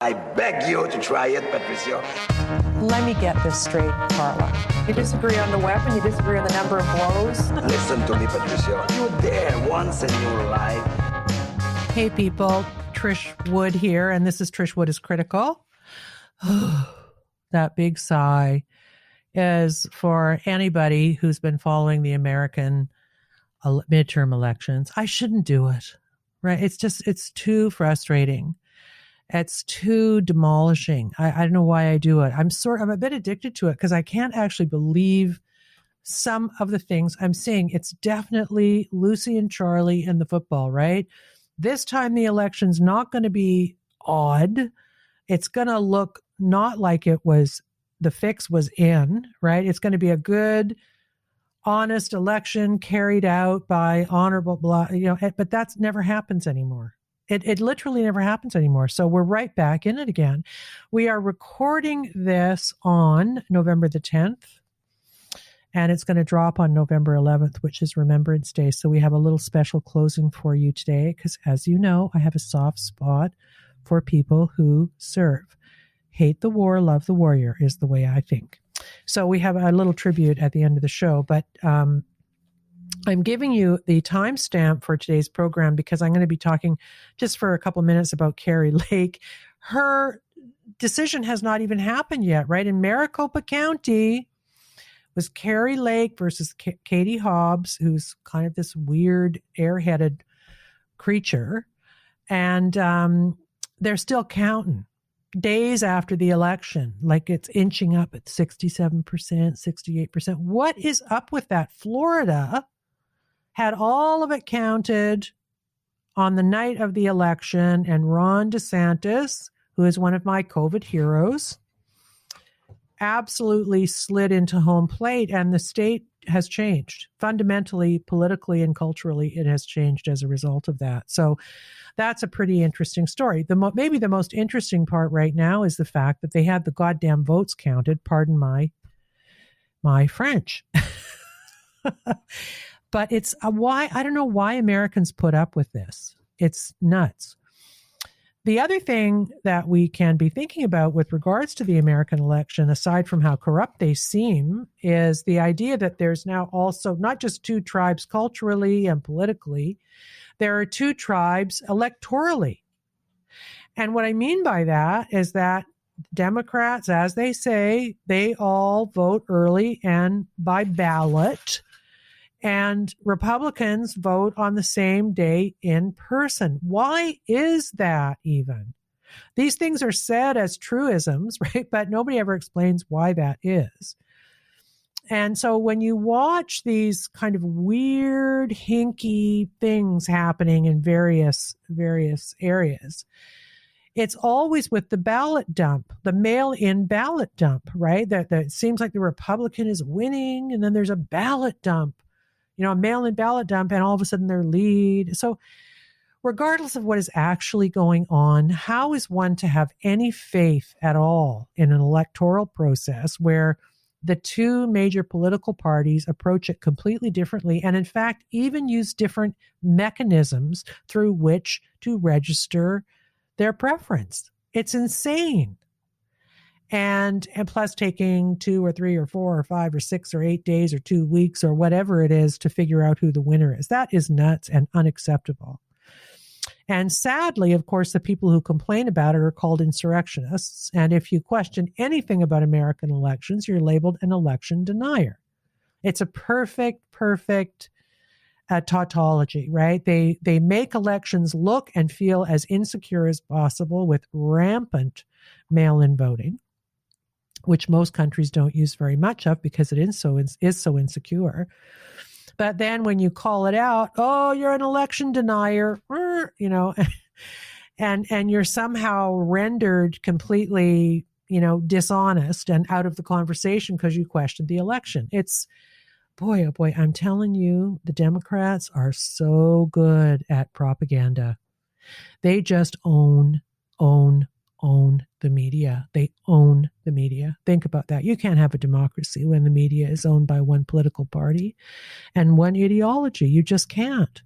I beg you to try it, Patricia. Let me get this straight, Carla. You disagree on the weapon, you disagree on the number of blows. Listen to me, Patricia. You were there once in your life. Hey, people. Trish Wood here, and this is Trish Wood is Critical. That big sigh is for anybody who's been following the American midterm elections. I shouldn't do it, right? It's too frustrating. It's too demolishing. I don't know why I do it. I'm a bit addicted to it because I can't actually believe some of the things I'm seeing. It's definitely Lucy and Charlie and the football, right? This time the election's not going to be odd. It's going to look not like it was, the fix was in, right? It's going to be a good, honest election carried out by honorable, but that never happens anymore. It literally never happens anymore. So we're right back in it again. We are recording this on November the 10th, and it's going to drop on November 11th, which is Remembrance Day. So we have a little special closing for you today because, as you know, I have a soft spot for people who serve. Hate the war, love the warrior is the way I think. So we have a little tribute at the end of the show, but I'm giving you the timestamp for today's program because I'm going to be talking just for a couple minutes about Kari Lake. Her decision has not even happened yet, right? In Maricopa County was Kari Lake versus Katie Hobbs, who's kind of this weird airheaded creature. And they're still counting days after the election, like it's inching up at 67%, 68%. What is up with that? Florida had all of it counted on the night of the election, and Ron DeSantis, who is one of my COVID heroes, absolutely slid into home plate, and the state has changed. Fundamentally, politically, and culturally, it has changed as a result of that. So that's a pretty interesting story. Maybe the most interesting part right now is the fact that they had the goddamn votes counted, pardon my French. But it's why, I don't know why Americans put up with this. It's nuts. The other thing that we can be thinking about with regards to the American election, aside from how corrupt they seem, is the idea that there's now also not just two tribes culturally and politically, there are two tribes electorally. And what I mean by that is that Democrats, as they say, they all vote early and by ballot. And Republicans vote on the same day in person. Why is that even? These things are said as truisms, right? But nobody ever explains why that is. And so when you watch these kind of weird, hinky things happening in various areas, it's always with the ballot dump, the mail-in ballot dump, right? That it seems like the Republican is winning, and then there's a ballot dump. A mail-in ballot dump, and all of a sudden they're lead. So regardless of what is actually going on, how is one to have any faith at all in an electoral process where the two major political parties approach it completely differently and, in fact, even use different mechanisms through which to register their preference? It's insane. And plus taking 2 or 3 or 4 or 5 or 6 or 8 days or 2 weeks or whatever it is to figure out who the winner is. That is nuts and unacceptable. And sadly, of course, the people who complain about it are called insurrectionists. And if you question anything about American elections, you're labeled an election denier. It's a perfect tautology, right? They make elections look and feel as insecure as possible with rampant mail-in voting, which most countries don't use very much of because it is so insecure. But then when you call it out, oh, you're an election denier, and you're somehow rendered completely, dishonest and out of the conversation because you questioned the election. It's, boy, oh boy, I'm telling you, the Democrats are so good at propaganda. They just own the media. They own the media. Think about that. You can't have a democracy when the media is owned by one political party and one ideology. You just can't.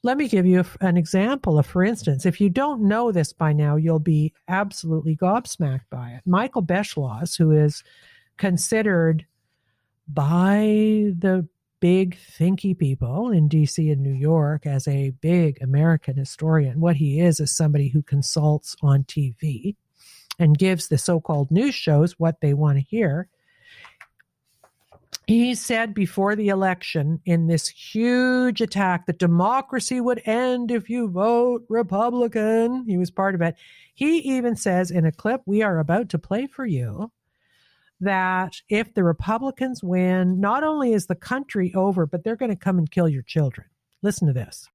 Let me give you an example. For instance, if you don't know this by now, you'll be absolutely gobsmacked by it. Michael Beschloss, who is considered by the big thinky people in DC and New York as a big American historian. What he is somebody who consults on TV and gives the so-called news shows what they want to hear. He said before the election in this huge attack that democracy would end if you vote Republican. He was part of it. He even says in a clip we are about to play for you that if the Republicans win, not only is the country over, but they're going to come and kill your children. Listen to this.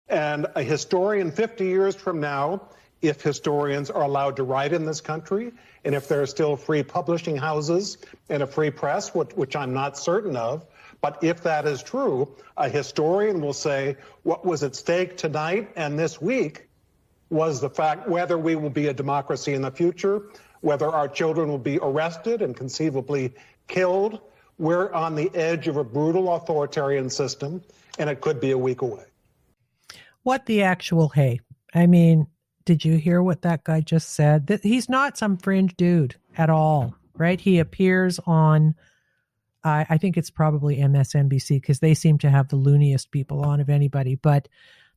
And a historian 50 years from now, if historians are allowed to write in this country, and if there are still free publishing houses and a free press, which I'm not certain of, but if that is true, a historian will say what was at stake tonight and this week was the fact whether we will be a democracy in the future, whether our children will be arrested and conceivably killed. We're on the edge of a brutal authoritarian system, and it could be a week away. What the actual hey? I mean, did you hear what that guy just said? That he's not some fringe dude at all, right? He appears on, I think it's probably MSNBC because they seem to have the looniest people on of anybody, but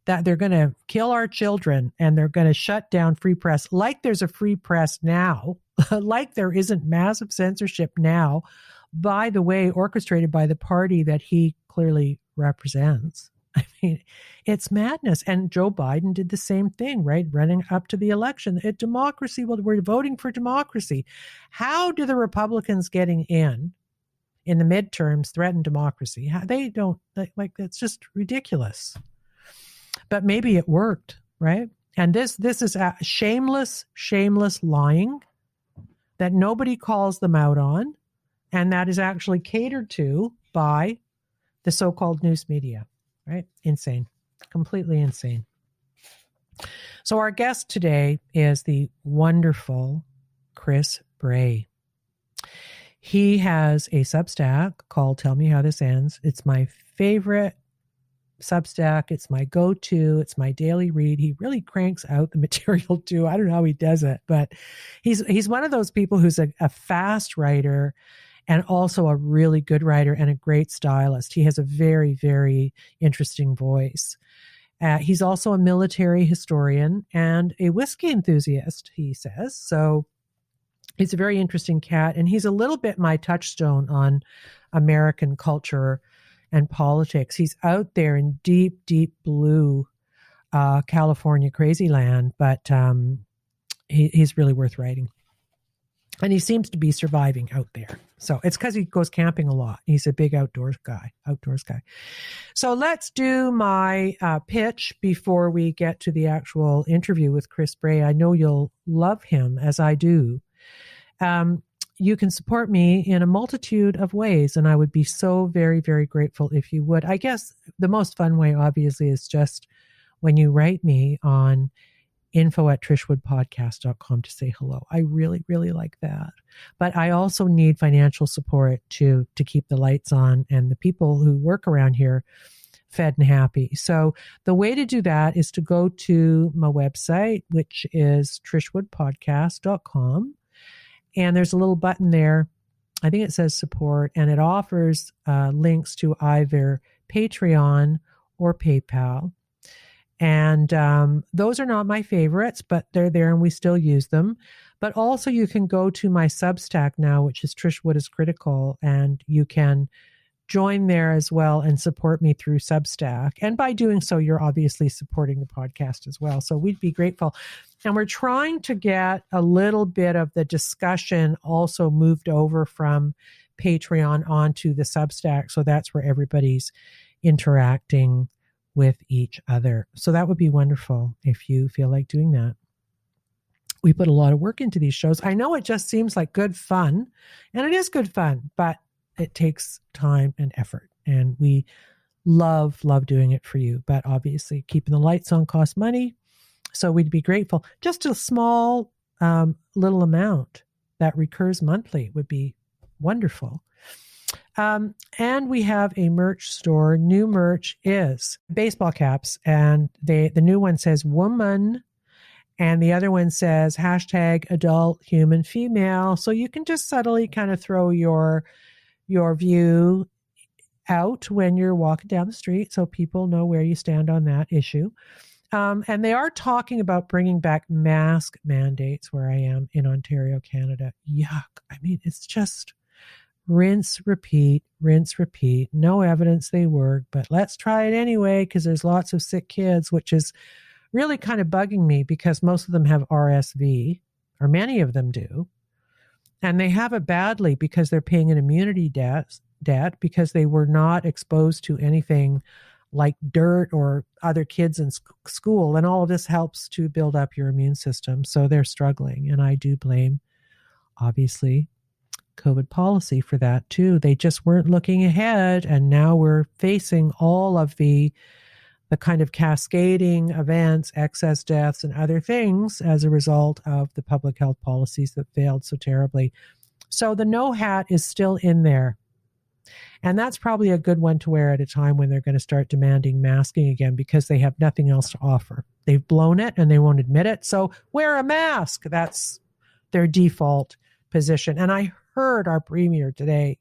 that they're going to kill our children and they're going to shut down free press like there's a free press now, like there isn't massive censorship now, by the way, orchestrated by the party that he clearly represents. I mean, it's madness. And Joe Biden did the same thing, right? Running up to the election. Democracy, well, we're voting for democracy. How do the Republicans getting in the midterms threaten democracy? They don't, like, it's just ridiculous. But maybe it worked, right? And this is a shameless lying that nobody calls them out on, and that is actually catered to by the so-called news media, right? Insane, completely insane. So our guest today is the wonderful Chris Bray. He has a Substack called Tell Me How This Ends. It's my favorite Substack. It's my go-to. It's my daily read. He really cranks out the material too. I don't know how he does it, but he's one of those people who's a fast writer and also a really good writer and a great stylist. He has a very, very interesting voice. He's also a military historian and a whiskey enthusiast, he says. So he's a very interesting cat, and he's a little bit my touchstone on American culture and politics. He's out there in deep, deep blue California crazy land, but he's really worth writing. And he seems to be surviving out there. So it's because he goes camping a lot. He's a big outdoors guy. So let's do my pitch before we get to the actual interview with Chris Bray. I know you'll love him as I do. You can support me in a multitude of ways, and I would be so very, very grateful if you would. I guess the most fun way, obviously, is just when you write me on info@trishwoodpodcast.com to say hello. I really, really like that. But I also need financial support to keep the lights on and the people who work around here fed and happy. So the way to do that is to go to my website, which is trishwoodpodcast.com. And there's a little button there. I think it says support, and it offers links to either Patreon or PayPal. And those are not my favorites, but they're there and we still use them. But also you can go to my Substack now, which is Trish Wood is Critical, and you can join there as well and support me through Substack. And by doing so, you're obviously supporting the podcast as well. So we'd be grateful. And we're trying to get a little bit of the discussion also moved over from Patreon onto the Substack. So that's where everybody's interacting with each other. So that would be wonderful if you feel like doing that. We put a lot of work into these shows. I know it just seems like good fun, and it is good fun, but it takes time and effort, and we love doing it for you. But obviously keeping the lights on costs money. So we'd be grateful. Just a small little amount that recurs monthly would be wonderful. And we have a merch store. New merch is baseball caps. And the new one says woman. And the other one says hashtag adult human female. So you can just subtly kind of throw your view out when you're walking down the street so people know where you stand on that issue. And they are talking about bringing back mask mandates where I am in Ontario, Canada. Yuck. I mean, it's just rinse, repeat, rinse, repeat. No evidence they work, but let's try it anyway because there's lots of sick kids, which is really kind of bugging me because most of them have RSV, or many of them do. And they have it badly because they're paying an immunity debt because they were not exposed to anything like dirt or other kids in school. And all of this helps to build up your immune system. So they're struggling. And I do blame, obviously, COVID policy for that too. They just weren't looking ahead. And now we're facing all of the kind of cascading events, excess deaths, and other things as a result of the public health policies that failed so terribly. So the no hat is still in there. And that's probably a good one to wear at a time when they're going to start demanding masking again because they have nothing else to offer. They've blown it and they won't admit it. So wear a mask. That's their default position. And I heard our premier today,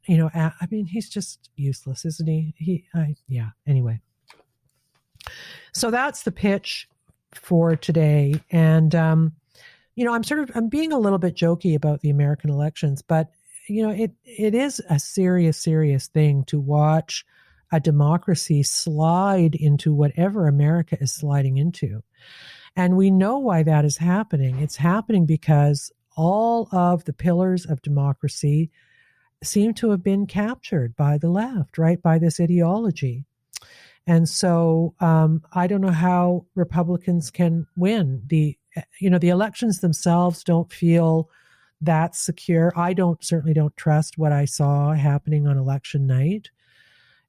I mean, he's just useless, isn't he? Anyway. So that's the pitch for today. And, I'm being a little bit jokey about the American elections, but it is a serious, serious thing to watch a democracy slide into whatever America is sliding into. And we know why that is happening. It's happening because all of the pillars of democracy seem to have been captured by the left, right? By this ideology. And so I don't know how Republicans can win. The elections themselves don't feel that secure. I certainly don't trust what I saw happening on election night.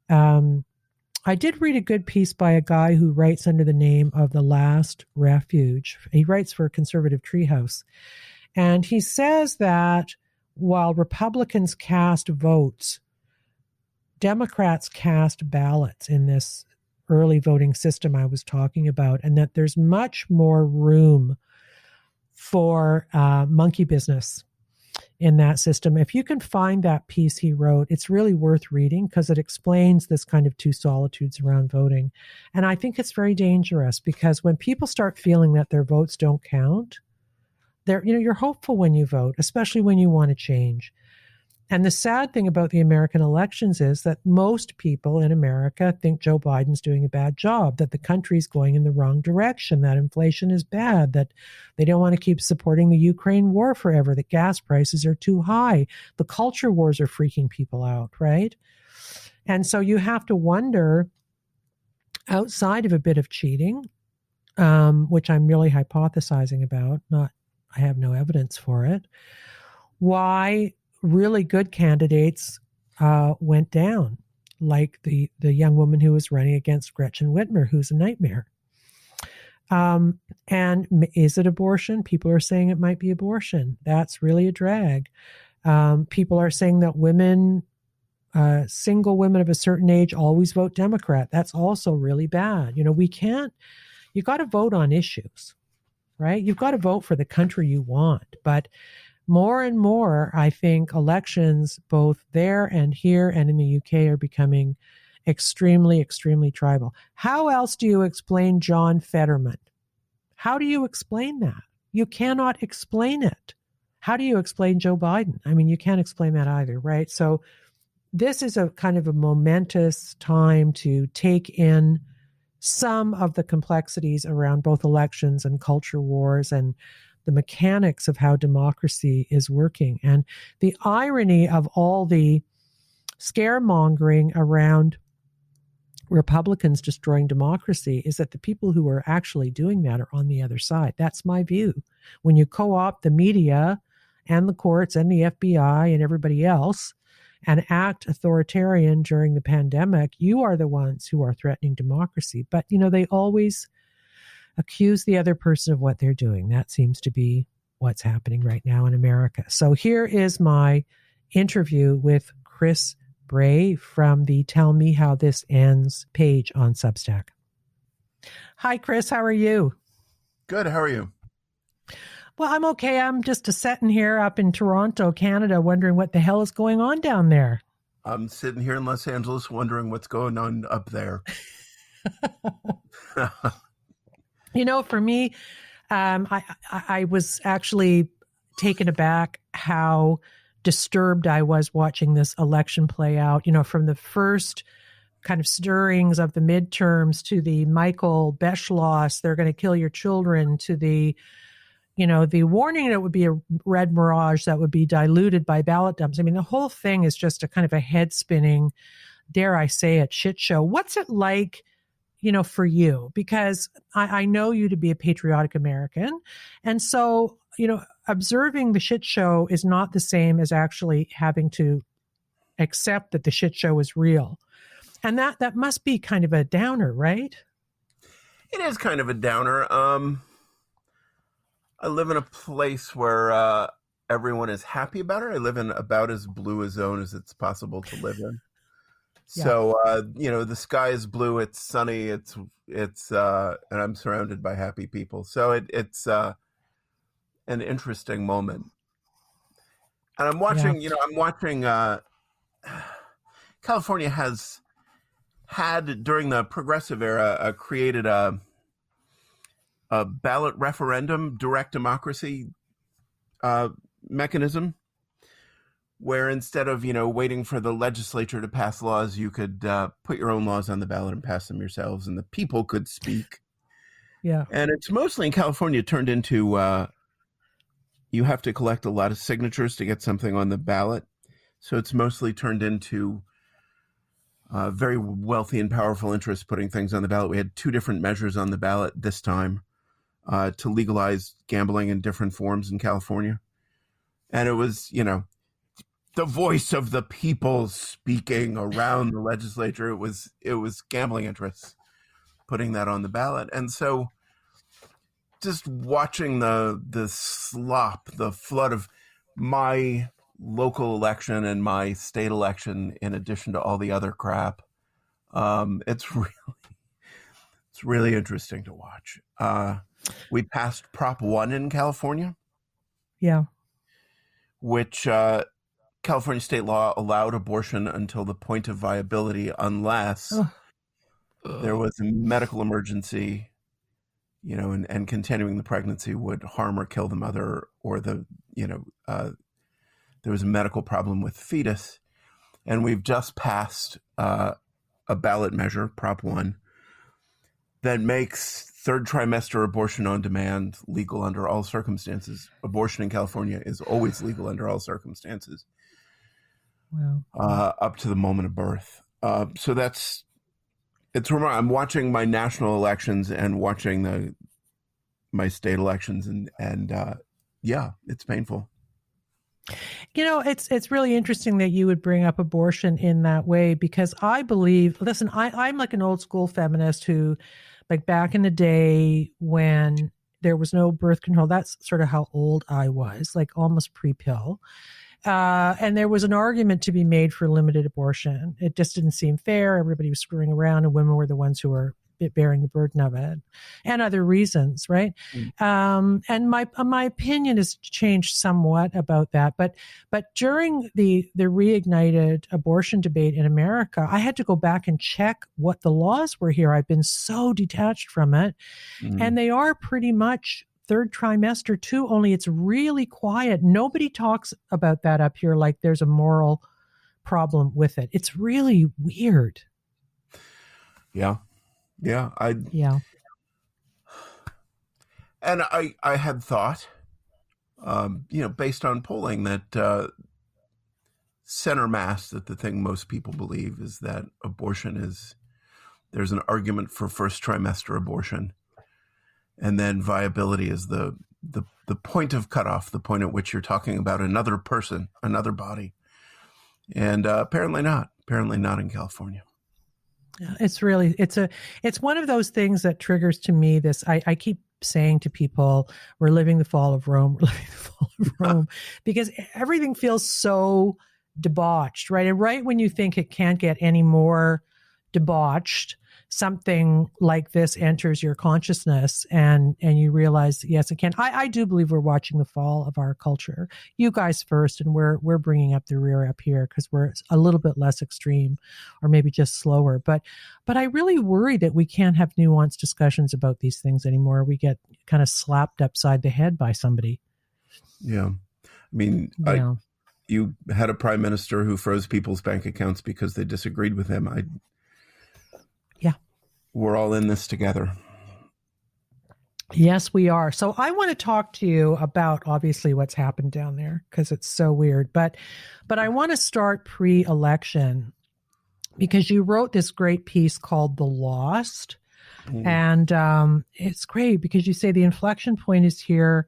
I did read a good piece by a guy who writes under the name of The Last Refuge. He writes for Conservative Treehouse. And he says that while Republicans cast votes, Democrats cast ballots in this early voting system I was talking about, and that there's much more room for monkey business in that system. If you can find that piece he wrote, it's really worth reading because it explains this kind of two solitudes around voting. And I think it's very dangerous because when people start feeling that their votes don't count, you're hopeful when you vote, especially when you want to change. And the sad thing about the American elections is that most people in America think Joe Biden's doing a bad job, that the country's going in the wrong direction, that inflation is bad, that they don't want to keep supporting the Ukraine war forever, that gas prices are too high. The culture wars are freaking people out, right? And so you have to wonder, outside of a bit of cheating, which I'm really hypothesizing about, I have no evidence for it, why really good candidates went down, like the young woman who was running against Gretchen Whitmer, who's a nightmare. And is it abortion? People are saying it might be abortion. That's really a drag. People are saying that women, single women of a certain age, always vote Democrat. That's also really bad. You got to vote on issues, right? You've got to vote for the country you want. But more and more, I think elections, both there and here and in the UK, are becoming extremely, extremely tribal. How else do you explain John Fetterman? How do you explain that? You cannot explain it. How do you explain Joe Biden? I mean, you can't explain that either, right? So this is a kind of a momentous time to take in some of the complexities around both elections and culture wars and the mechanics of how democracy is working. And the irony of all the scaremongering around Republicans destroying democracy is that the people who are actually doing that are on the other side. That's my view. When you co-opt the media and the courts and the FBI and everybody else and act authoritarian during the pandemic, you are the ones who are threatening democracy. But, they always accuse the other person of what they're doing. That seems to be what's happening right now in America. So here is my interview with Chris Bray from the Tell Me How This Ends page on Substack. Hi, Chris. How are you? Good. How are you? Well, I'm okay. I'm just sitting here up in Toronto, Canada, wondering what the hell is going on down there. I'm sitting here in Los Angeles wondering what's going on up there. For me, I was actually taken aback how disturbed I was watching this election play out, from the first kind of stirrings of the midterms to the Michael Beschloss, they're going to kill your children, to the warning that it would be a red mirage that would be diluted by ballot dumps. I mean, the whole thing is just a kind of a head spinning, dare I say it, shit show. What's it like, for you? Because I know you to be a patriotic American. And so, observing the shit show is not the same as actually having to accept that the shit show is real. And that must be kind of a downer, right? It is kind of a downer. I live in a place where everyone is happy about it. I live in about as blue a zone as it's possible to live in. Yeah. So, the sky is blue, it's sunny, it's and I'm surrounded by happy people. So it's an interesting moment. And I'm watching, California has had, during the progressive era, created a ballot referendum, direct democracy mechanism, where instead of, waiting for the legislature to pass laws, you could put your own laws on the ballot and pass them yourselves, and the people could speak. Yeah. And it's mostly in California turned into you have to collect a lot of signatures to get something on the ballot. So it's mostly turned into very wealthy and powerful interests putting things on the ballot. We had 2 different measures on the ballot this time to legalize gambling in different forms in California. And it was, the voice of the people speaking around the legislature. It was gambling interests putting that on the ballot. And so just watching the slop, the flood of my local election and my state election, in addition to all the other crap, it's really interesting to watch. We passed Prop 1 in California. Yeah. Which California state law allowed abortion until the point of viability unless there was a medical emergency, and continuing the pregnancy would harm or kill the mother, or there was a medical problem with the fetus. And we've just passed a ballot measure, Prop 1, that makes third trimester abortion on demand legal under all circumstances. Abortion in California is always legal under all circumstances. Wow. Up to the moment of birth. So it's remarkable. I'm watching my national elections and watching my state elections, and it's painful. It's really interesting that you would bring up abortion in that way, because I believe, listen, I'm like an old school feminist who, like back in the day when there was no birth control, that's sort of how old I was, like almost pre-pill. And there was an argument to be made for limited abortion. It just didn't seem fair. Everybody was screwing around, and women were the ones who were bearing the burden of it, and other reasons, right? And my opinion has changed somewhat about that. But during the reignited abortion debate in America, I had to go back and check what the laws were here. I've been so detached from it, and they are pretty much third trimester too, only it's really quiet. Nobody talks about that up here like there's a moral problem with it. It's really weird. Yeah. And I had thought, based on polling, that center mass, that the thing most people believe is that there's an argument for first trimester abortion. And then viability is the point of cutoff, the point at which you're talking about another person, another body. And apparently not in California. It's really, it's one of those things that triggers to me this, I keep saying to people, we're living the fall of Rome, because everything feels so debauched, right? And right when you think it can't get any more debauched, something like this enters your consciousness, and you realize, yes, it can. I do believe we're watching the fall of our culture. You guys first, and we're bringing up the rear up here because we're a little bit less extreme, or maybe just slower. But I really worry that we can't have nuanced discussions about these things anymore. We get kind of slapped upside the head by somebody. Yeah, I mean, Yeah. You had a prime minister who froze people's bank accounts because they disagreed with him. Yeah. We're all in this together. Yes, we are. So I want to talk to you about obviously what's happened down there because it's so weird. But I want to start pre-election because you wrote this great piece called The Lost. And it's great because you say the inflection point is here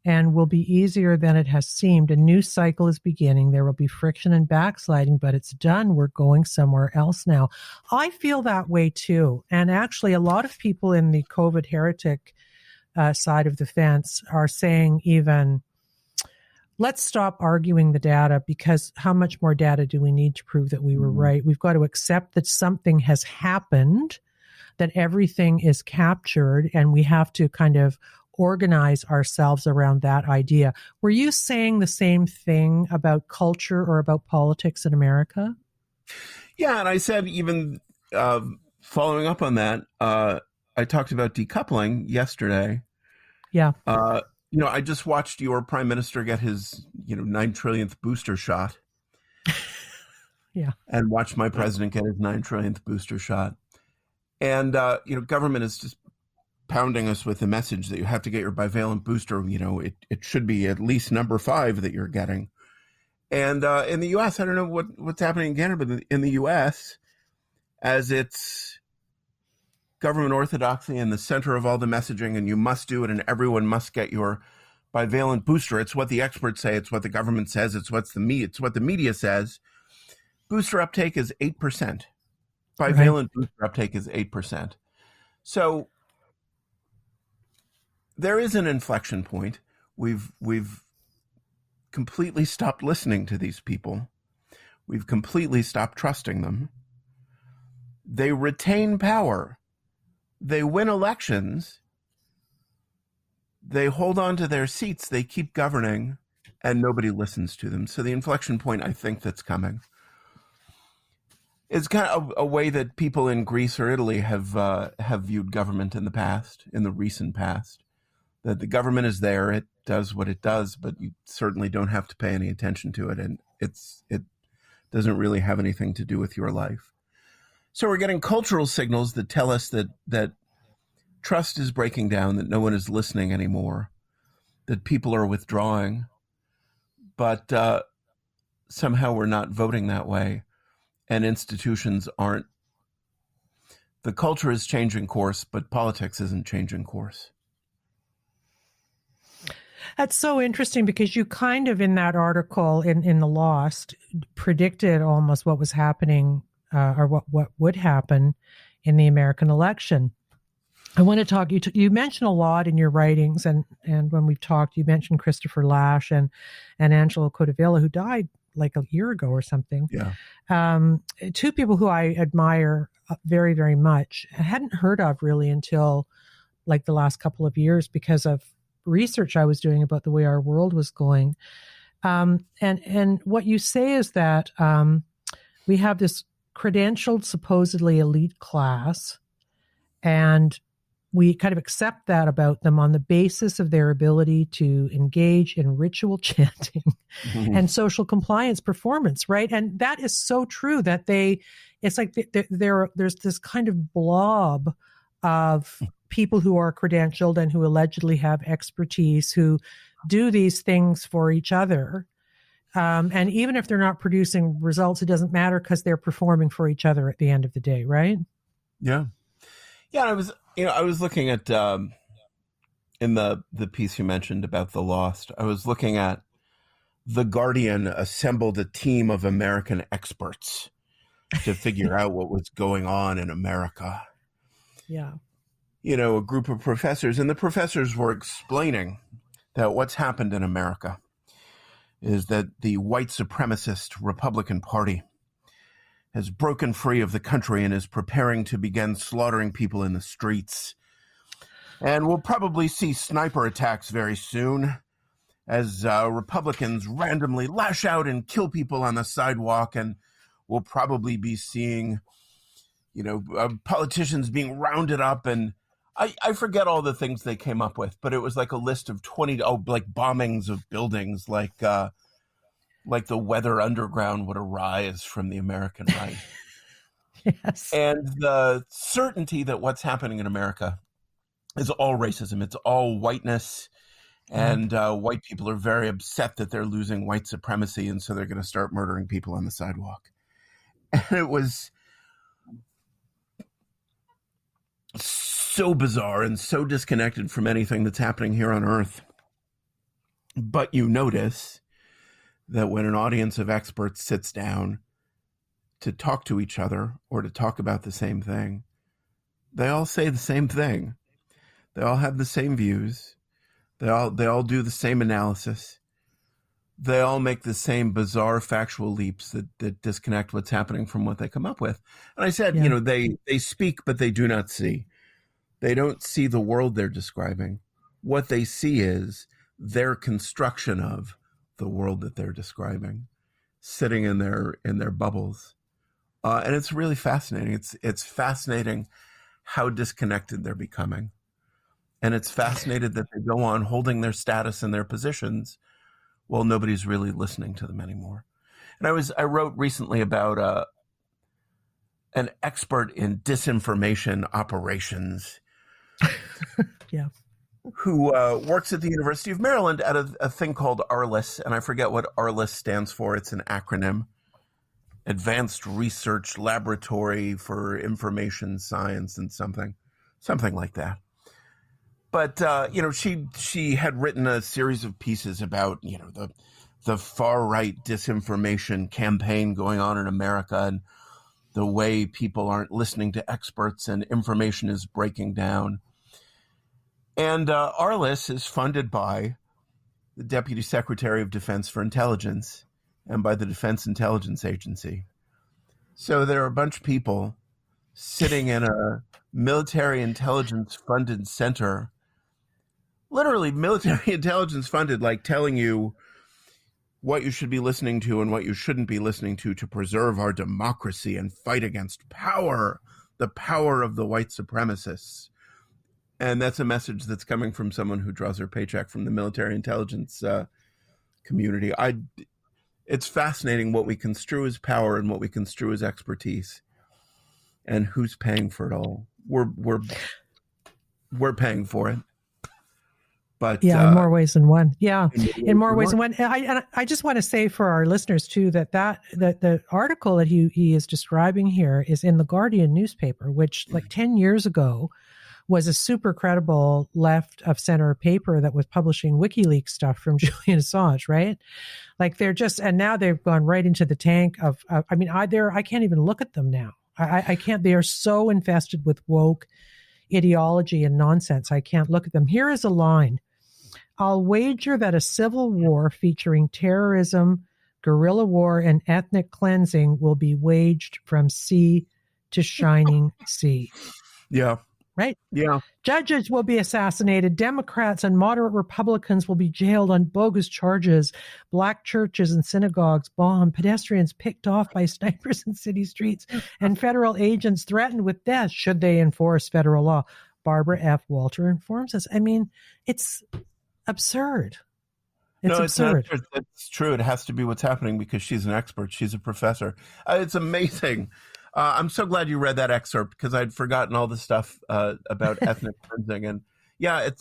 and will be easier than it has seemed. A new cycle is beginning. There will be friction and backsliding, but it's done. We're going somewhere else now. I feel that way too. And actually, a lot of people in the COVID heretic side of the fence are saying even, let's stop arguing the data, because how much more data do we need to prove that we were right? We've got to accept that something has happened, that everything is captured, and we have to kind of organize ourselves around that idea. Were you saying the same thing about culture or about politics in America? Yeah, and I said even following up on that, I talked about decoupling yesterday. Yeah. I just watched your prime minister get his 9 trillionth booster shot. Yeah. And watched my president get his 9 trillionth booster shot. And government is just pounding us with the message that you have to get your bivalent booster. It should be at least number 5 that you're getting. And in the U.S., I don't know what's happening in Canada, but in the U.S., as it's government orthodoxy in the center of all the messaging, and you must do it, and everyone must get your bivalent booster. It's what the experts say. It's what the government says. It's what the media says. Booster uptake is 8%. Bivalent booster uptake is 8%. So there is an inflection point. We've completely stopped listening to these people. We've completely stopped trusting them. They retain power. They win elections. They hold on to their seats. They keep governing, and nobody listens to them. So the inflection point, I think, that's coming is kind of a way that people in Greece or Italy have viewed government in the recent past. That the government is there, it does what it does, but you certainly don't have to pay any attention to it, and it doesn't really have anything to do with your life. So we're getting cultural signals that tell us that trust is breaking down, that no one is listening anymore, that people are withdrawing, but somehow we're not voting that way, and institutions aren't. The culture is changing course, but politics isn't changing course. That's so interesting because you kind of, in that article in The Lost, predicted almost what was happening or what would happen in the American election. I want to talk, you mentioned a lot in your writings, and when we've talked, you mentioned Christopher Lasch and Angelo Codevilla, who died like a year ago or something. Yeah. 2 people who I admire very, very much. I hadn't heard of really until like the last couple of years because of research I was doing about the way our world was going. And what you say is that we have this credentialed, supposedly elite class, and we kind of accept that about them on the basis of their ability to engage in ritual chanting and social compliance performance, right? And that is so true that it's like there's this kind of blob of people who are credentialed and who allegedly have expertise, who do these things for each other. And even if they're not producing results, it doesn't matter because they're performing for each other at the end of the day, right? Yeah. Yeah. I was looking at, in the piece you mentioned about The Lost, I was looking at The Guardian assembled a team of American experts to figure out what was going on in America. Yeah. A group of professors, and the professors were explaining that what's happened in America is that the white supremacist Republican Party has broken free of the country and is preparing to begin slaughtering people in the streets. And we'll probably see sniper attacks very soon as Republicans randomly lash out and kill people on the sidewalk. And we'll probably be seeing, politicians being rounded up. And I forget all the things they came up with, but it was like a list of 20, like bombings of buildings, like the Weather Underground would arise from the American right. Yes. And the certainty that what's happening in America is all racism. It's all whiteness. And white people are very upset that they're losing white supremacy. And so they're going to start murdering people on the sidewalk. And it was so bizarre and so disconnected from anything that's happening here on Earth. But you notice that when an audience of experts sits down to talk to each other or to talk about the same thing, they all say the same thing. They all have the same views. They all do the same analysis. They all make the same bizarre factual leaps that disconnect what's happening from what they come up with. And I said, they speak, but they do not see. They don't see the world they're describing. What they see is their construction of the world that they're describing, sitting in their bubbles. And it's really fascinating. It's fascinating how disconnected they're becoming. And it's fascinating that they go on holding their status and their positions while nobody's really listening to them anymore. And I wrote recently about an expert in disinformation operations Yeah. who works at the University of Maryland at a thing called ARLIS, and I forget what ARLIS stands for. It's an acronym, Advanced Research Laboratory for Information Science and something like that. But she had written a series of pieces about the far right disinformation campaign going on in America and the way people aren't listening to experts and information is breaking down. And ARLIS is funded by the Deputy Secretary of Defense for Intelligence and by the Defense Intelligence Agency. So there are a bunch of people sitting in a military intelligence funded center, literally military intelligence funded, like telling you what you should be listening to and what you shouldn't be listening to preserve our democracy and fight against power, the power of the white supremacists. And that's a message that's coming from someone who draws her paycheck from the military intelligence community. It's fascinating what we construe as power and what we construe as expertise, and who's paying for it all. We're paying for it. But in more ways than one. Yeah, in more ways than one. And I just want to say for our listeners too that the article that he is describing here is in the Guardian newspaper, which like 10 years ago was a super credible left of center paper that was publishing WikiLeaks stuff from Julian Assange, right? Like and now they've gone right into the tank of I can't even look at them now. I can't. They are so infested with woke ideology and nonsense. I can't look at them. Here is a line. I'll wager that a civil war featuring terrorism, guerrilla war, and ethnic cleansing will be waged from sea to shining sea. Yeah. Right? Yeah. Judges will be assassinated. Democrats and moderate Republicans will be jailed on bogus charges. Black churches and synagogues bombed. Pedestrians picked off by snipers in city streets. And federal agents threatened with death should they enforce federal law. Barbara F. Walter informs us. I mean, it's absurd. It's absurd. Not, it's true. It has to be what's happening because she's an expert. She's a professor. It's amazing. I'm so glad you read that excerpt because I'd forgotten all the stuff about ethnic cleansing. And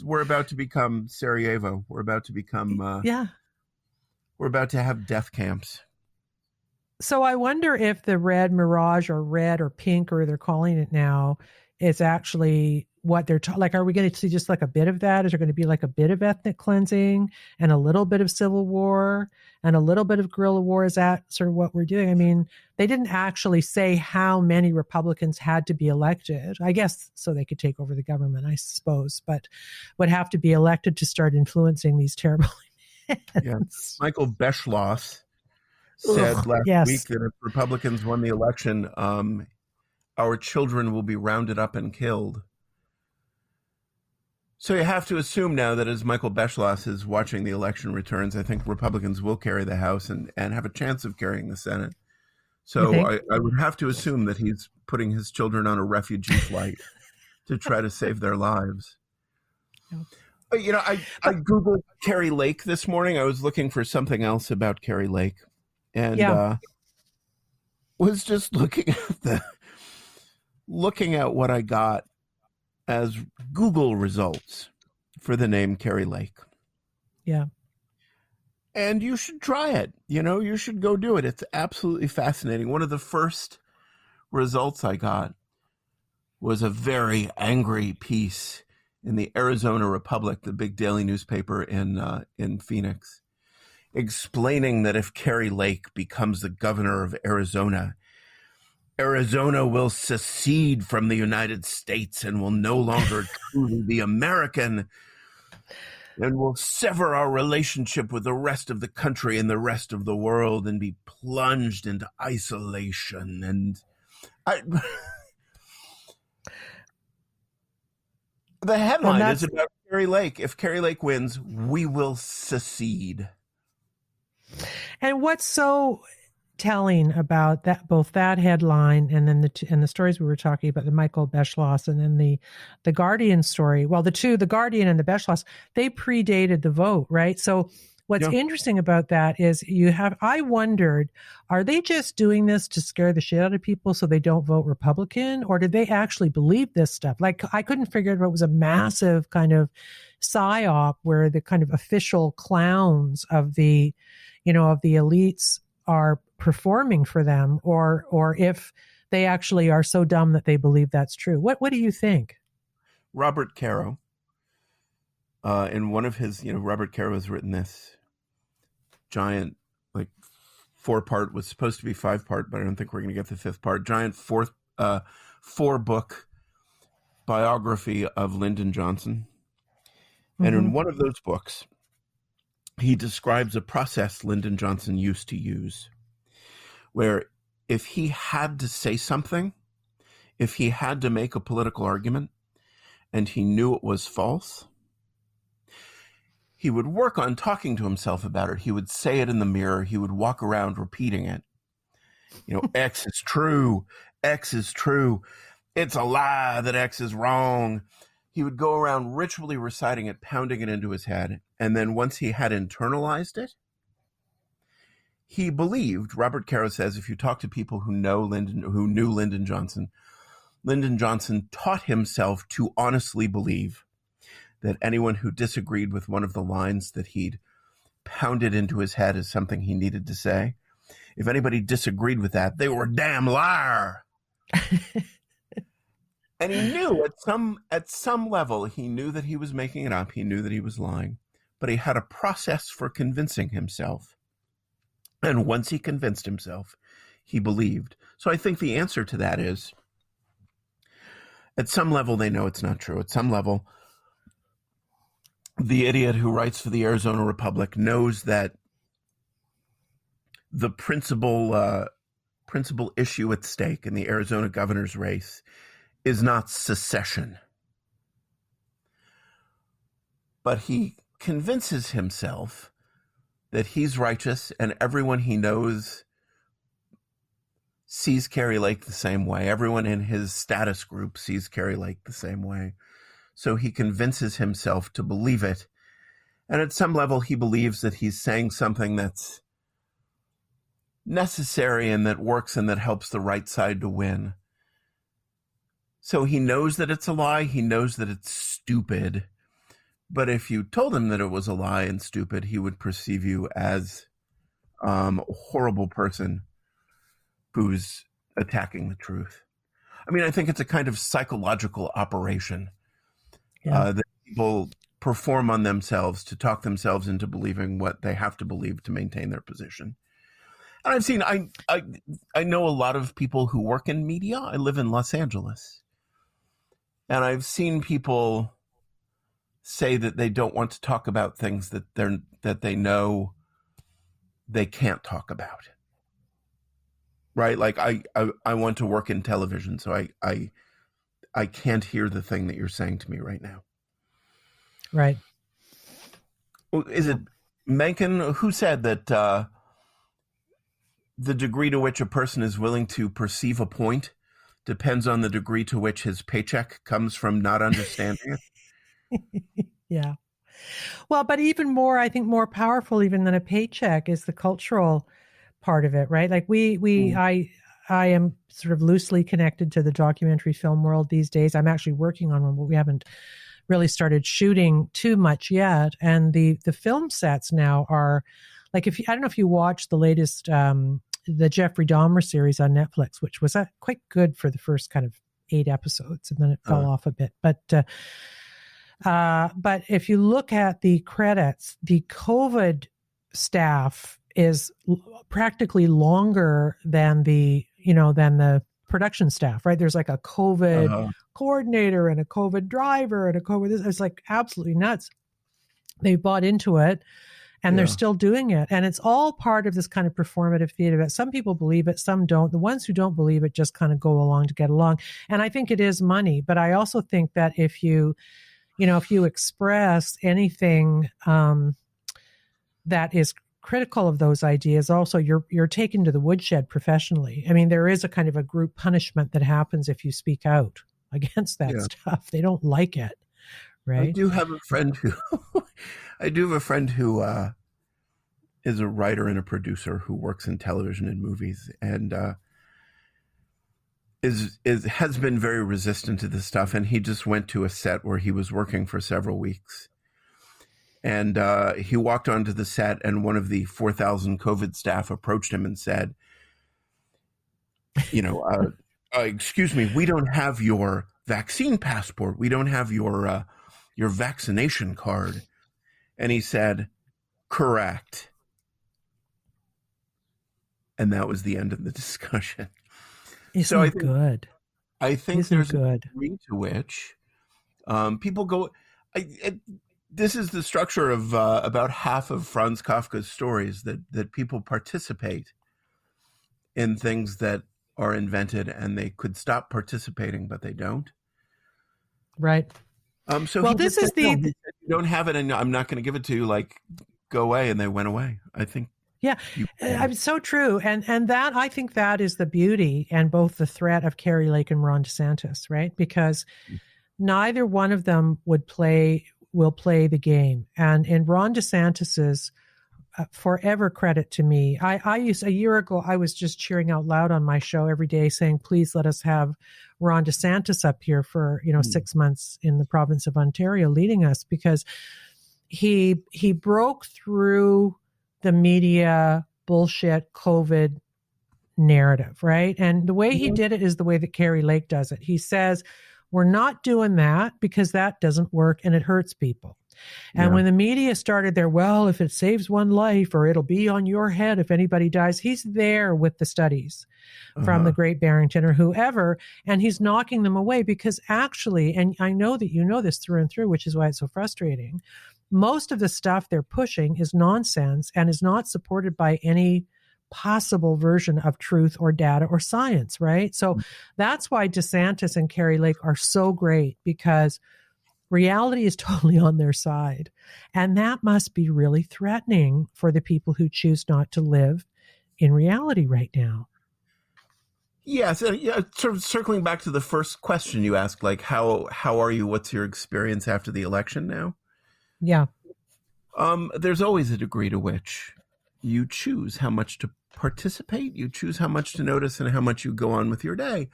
we're about to become Sarajevo. We're about to become, we're about to have death camps. So I wonder if the red mirage or red or pink, or they're calling it now, is actually what they're like. Are we going to see just like a bit of that? Is there going to be like a bit of ethnic cleansing and a little bit of civil war and a little bit of guerrilla war? Is that sort of what we're doing? I mean, they didn't actually say how many Republicans had to be elected, I guess, so they could take over the government, I suppose, but would have to be elected to start influencing these terrible Yeah. Michael Beschloss said last yes. week that if Republicans won the election, our children will be rounded up and killed. So you have to assume now that as Michael Beschloss is watching the election returns, I think Republicans will carry the House and have a chance of carrying the Senate. So I would have to assume that he's putting his children on a refugee flight to try to save their lives. But, you know, I Googled Kari Lake this morning. I was looking for something else about Kari Lake, and was just looking at what I got as Google results for the name Kari Lake. Yeah. And you should try it. You know, you should go do it. It's absolutely fascinating. One of the first results I got was a very angry piece in the Arizona Republic, the big daily newspaper in Phoenix, explaining that if Kari Lake becomes the governor of Arizona, Arizona will secede from the United States and will no longer truly be American, and will sever our relationship with the rest of the country and the rest of the world and be plunged into isolation. And the headline is about Kari Lake. If Kari Lake wins, we will secede. And what's so telling about that, both that headline and then the stories we were talking about, the Michael Beschloss and then the Guardian story. Well, the Guardian and the Beschloss, they predated the vote, right? So what's interesting about that is I wondered, are they just doing this to scare the shit out of people so they don't vote Republican, or did they actually believe this stuff? Like, I couldn't figure out if it was a massive kind of psyop where the kind of official clowns of the elites are performing for them, or if they actually are so dumb that they believe that's true. What do you think? Robert Caro, in one of his, Robert Caro has written this giant, like 4-part, was supposed to be 5-part, but I don't think we're going to get the 5th part. Giant 4-book biography of Lyndon Johnson. Mm-hmm. And in one of those books, he describes a process Lyndon Johnson used to use, where if he had to say something, if he had to make a political argument, and he knew it was false, he would work on talking to himself about it. He would say it in the mirror. He would walk around repeating it. X is true. X is true. It's a lie that X is wrong. He would go around ritually reciting it, pounding it into his head. And then once he had internalized it, he believed, Robert Caro says, if you talk to people who knew Lyndon Johnson taught himself to honestly believe that anyone who disagreed with one of the lines that he'd pounded into his head as something he needed to say, if anybody disagreed with that, they were a damn liar. And he knew at some level, he knew that he was making it up. He knew that he was lying, but he had a process for convincing himself. And once he convinced himself, he believed. So I think the answer to that is, at some level, they know it's not true. At some level, the idiot who writes for the Arizona Republic knows that the principal issue at stake in the Arizona governor's race is not secession. But he convinces himself that he's righteous and everyone he knows sees Kari Lake the same way. Everyone in his status group sees Kari Lake the same way. So he convinces himself to believe it. And at some level, he believes that he's saying something that's necessary and that works and that helps the right side to win. So he knows that it's a lie. He knows that it's stupid. But if you told him that it was a lie and stupid, he would perceive you as a horrible person who's attacking the truth. I mean, I think it's a kind of psychological operation that people perform on themselves to talk themselves into believing what they have to believe to maintain their position. And I know a lot of people who work in media. I live in Los Angeles. And I've seen people say that they don't want to talk about things that that they know they can't talk about. Right? Like I want to work in television, so I can't hear the thing that you're saying to me right now. Right. Well, is it Mencken who said that the degree to which a person is willing to perceive a point depends on the degree to which his paycheck comes from not understanding it? Yeah. Well, but even more, I think more powerful even than a paycheck is the cultural part of it, right? Like I am sort of loosely connected to the documentary film world these days. I'm actually working on one, but we haven't really started shooting too much yet. And the film sets now are like, I don't know if you watched the latest, the Jeffrey Dahmer series on Netflix, which was quite good for the first kind of 8 episodes, and then it fell off a bit. But if you look at the credits, the COVID staff is practically longer than the production staff, right? There's like a COVID coordinator and a COVID driver and a COVID, it's like absolutely nuts. They bought into it and they're still doing it. And it's all part of this kind of performative theater that some people believe it, some don't. The ones who don't believe it just kind of go along to get along. And I think it is money, but I also think that if you express anything that is critical of those ideas, also you're taken to the woodshed professionally. I mean, there is a kind of a group punishment that happens if you speak out against that stuff. They don't like it, right? I do have a friend who is a writer and a producer who works in television and movies, and has been very resistant to this stuff. And he just went to a set where he was working for several weeks. And he walked onto the set, and one of the 4,000 COVID staff approached him and said, excuse me, we don't have your vaccine passport. We don't have your vaccination card. And he said, correct. And that was the end of the discussion. Isn't it good? I think there's a degree to which people go... This is the structure of about half of Franz Kafka's stories, that people participate in things that are invented, and they could stop participating, but they don't. Right. So this is you don't have it, and I'm not going to give it to you. Like, go away, and they went away. I think. Yeah, it's so true, and that I think that is the beauty and both the threat of Carrie Lake and Ron DeSantis, right? Because neither one of them will play the game. And in Ron DeSantis's forever credit to me, a year ago, I was just cheering out loud on my show every day saying, please let us have Ron DeSantis up here for, 6 months in the province of Ontario leading us, because he broke through the media bullshit COVID narrative, right? And the way he did it is the way that Carrie Lake does it. He says, we're not doing that because that doesn't work and it hurts people. And when the media started there, well, if it saves one life or it'll be on your head if anybody dies, he's there with the studies from the Great Barrington or whoever, and he's knocking them away because actually, and I know that you know this through and through, which is why it's so frustrating, most of the stuff they're pushing is nonsense and is not supported by any possible version of truth or data or science, right? So that's why DeSantis and Carrie Lake are so great, because reality is totally on their side. And that must be really threatening for the people who choose not to live in reality right now. Yes. Sort of circling back to the first question you asked, like, how are you? What's your experience after the election now? Yeah. There's always a degree to which you choose how much to participate, you choose how much to notice, and how much you go on with your day,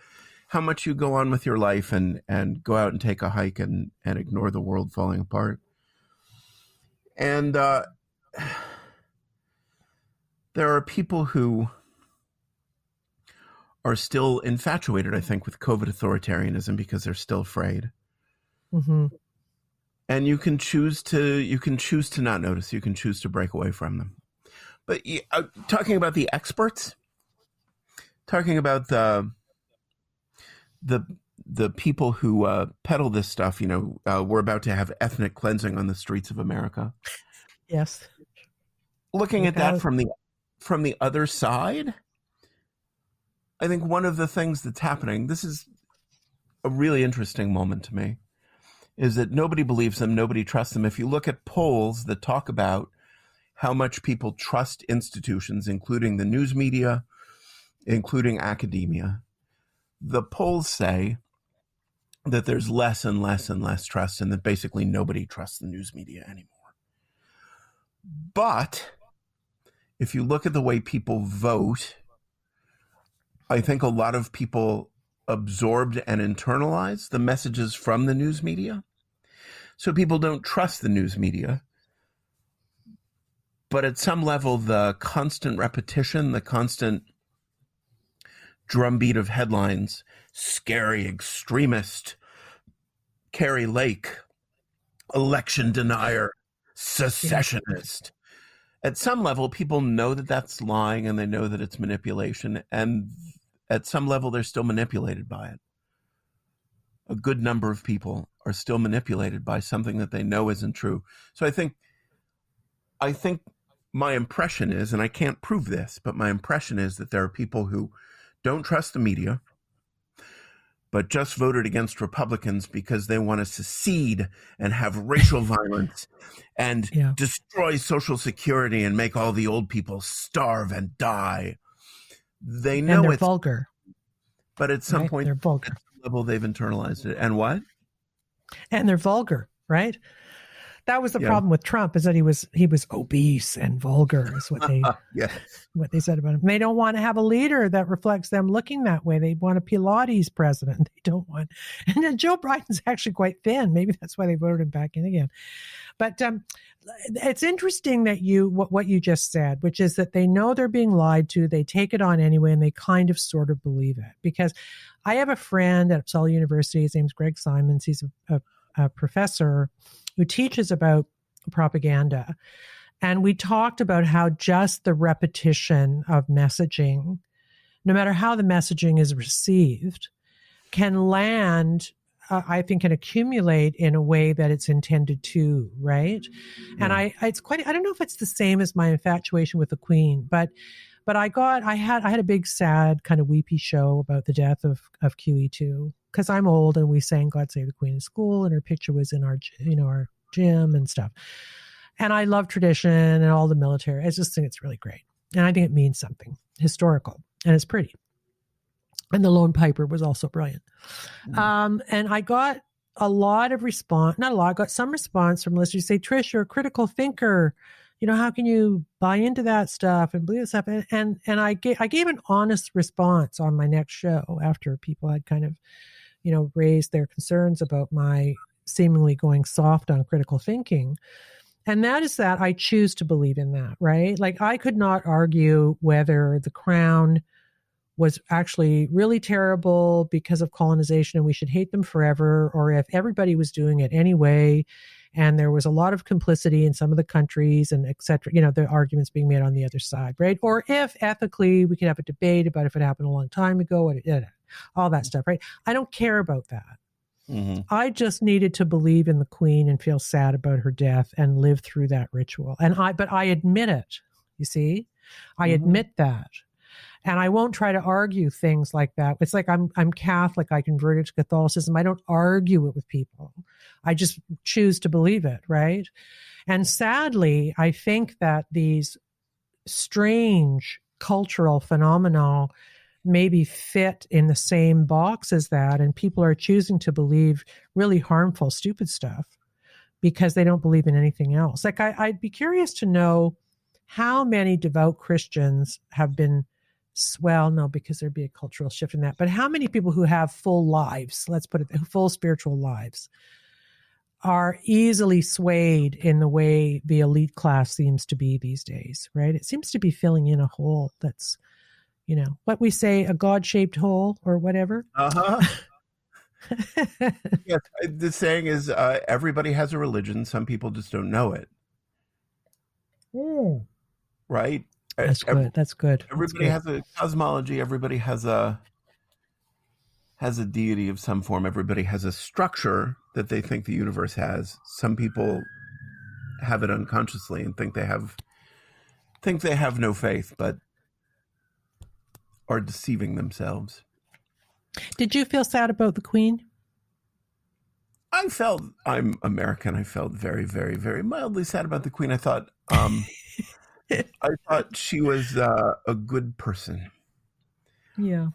how much you go on with your life, and go out and take a hike and ignore the world falling apart. And there are people who are still infatuated, I think, with COVID authoritarianism because they're still afraid. Mm-hmm. And you can choose to not notice. You can choose to break away from them. But talking about the experts, talking about the people who peddle this stuff, we're about to have ethnic cleansing on the streets of America. Yes. looking at that from the other side, I think one of the things that's happening, this is a really interesting moment to me, is that nobody believes them, nobody trusts them. If you look at polls that talk about how much people trust institutions, including the news media, including academia, the polls say that there's less and less and less trust, and that basically nobody trusts the news media anymore. But if you look at the way people vote, I think a lot of people absorbed and internalized the messages from the news media. So people don't trust the news media. But at some level, the constant repetition, the constant drumbeat of headlines, scary extremist, Carrie Lake, election denier, secessionist. At some level, people know that that's lying and they know that it's manipulation. And at some level, they're still manipulated by it. A good number of people are still manipulated by something that they know isn't true. So I think my impression is, and I can't prove this, but my impression is that there are people who don't trust the media, but just voted against Republicans because they want to secede and have racial violence and destroy Social Security and make all the old people starve and die. They know they're it's vulgar, but at some point, they're vulgar. at some level, they've internalized it. And what? And they're vulgar, right? That was the problem with Trump, is that he was obese and vulgar, is what they what they said about him. They don't want to have a leader that reflects them looking that way. They want a Pilates president. They don't want, and then Joe Biden's actually quite thin. Maybe that's why they voted him back in again. But it's interesting that what you just said, which is that they know they're being lied to. They take it on anyway, and they kind of sort of believe it. Because I have a friend at Upsala University. His name's Greg Simons. He's a professor who teaches about propaganda. And we talked about how just the repetition of messaging, no matter how the messaging is received, can land, I think, and accumulate in a way that it's intended to, right? Yeah. And I don't know if it's the same as my infatuation with the Queen, but I had a big sad kind of weepy show about the death of QE2, because I'm old and we sang God Save the Queen in school, and her picture was in our gym and stuff. And I love tradition and all the military. I just think it's really great. And I think it means something historical, and it's pretty. And the Lone Piper was also brilliant. And I got a lot of response, not a lot, I got some response from listeners who say, Trish, you're a critical thinker. How can you buy into that stuff and believe stuff? And I gave an honest response on my next show after people had kind of, raised their concerns about my seemingly going soft on critical thinking. And that is that I choose to believe in that, right? Like, I could not argue whether the Crown was actually really terrible because of colonization and we should hate them forever, or if everybody was doing it anyway and there was a lot of complicity in some of the countries and et cetera, the arguments being made on the other side, right? Or if ethically we could have a debate about if it happened a long time ago, all that stuff, right? I don't care about that. Mm-hmm. I just needed to believe in the Queen and feel sad about her death and live through that ritual. But I admit it, you see? I admit that. And I won't try to argue things like that. It's like I'm Catholic. I converted to Catholicism. I don't argue it with people. I just choose to believe it, right? And sadly, I think that these strange cultural phenomena maybe fit in the same box as that, and people are choosing to believe really harmful, stupid stuff because they don't believe in anything else. Like, I'd be curious to know how many devout Christians have been, well, no, because there'd be a cultural shift in that, but how many people who have full lives, let's put it, full spiritual lives, are easily swayed in the way the elite class seems to be these days, right? It seems to be filling in a hole that's, what we say, a God-shaped hole or whatever. Uh-huh. Yes, the saying is everybody has a religion. Some people just don't know it. Right? That's good. That's good. Everybody has a cosmology. Everybody has a deity of some form. Everybody has a structure that they think the universe has. Some people have it unconsciously and think they have think they have no faith, but are deceiving themselves. Did you feel sad about the Queen? I'm American. I felt very, very, very mildly sad about the Queen. I thought she was a good person. Yeah.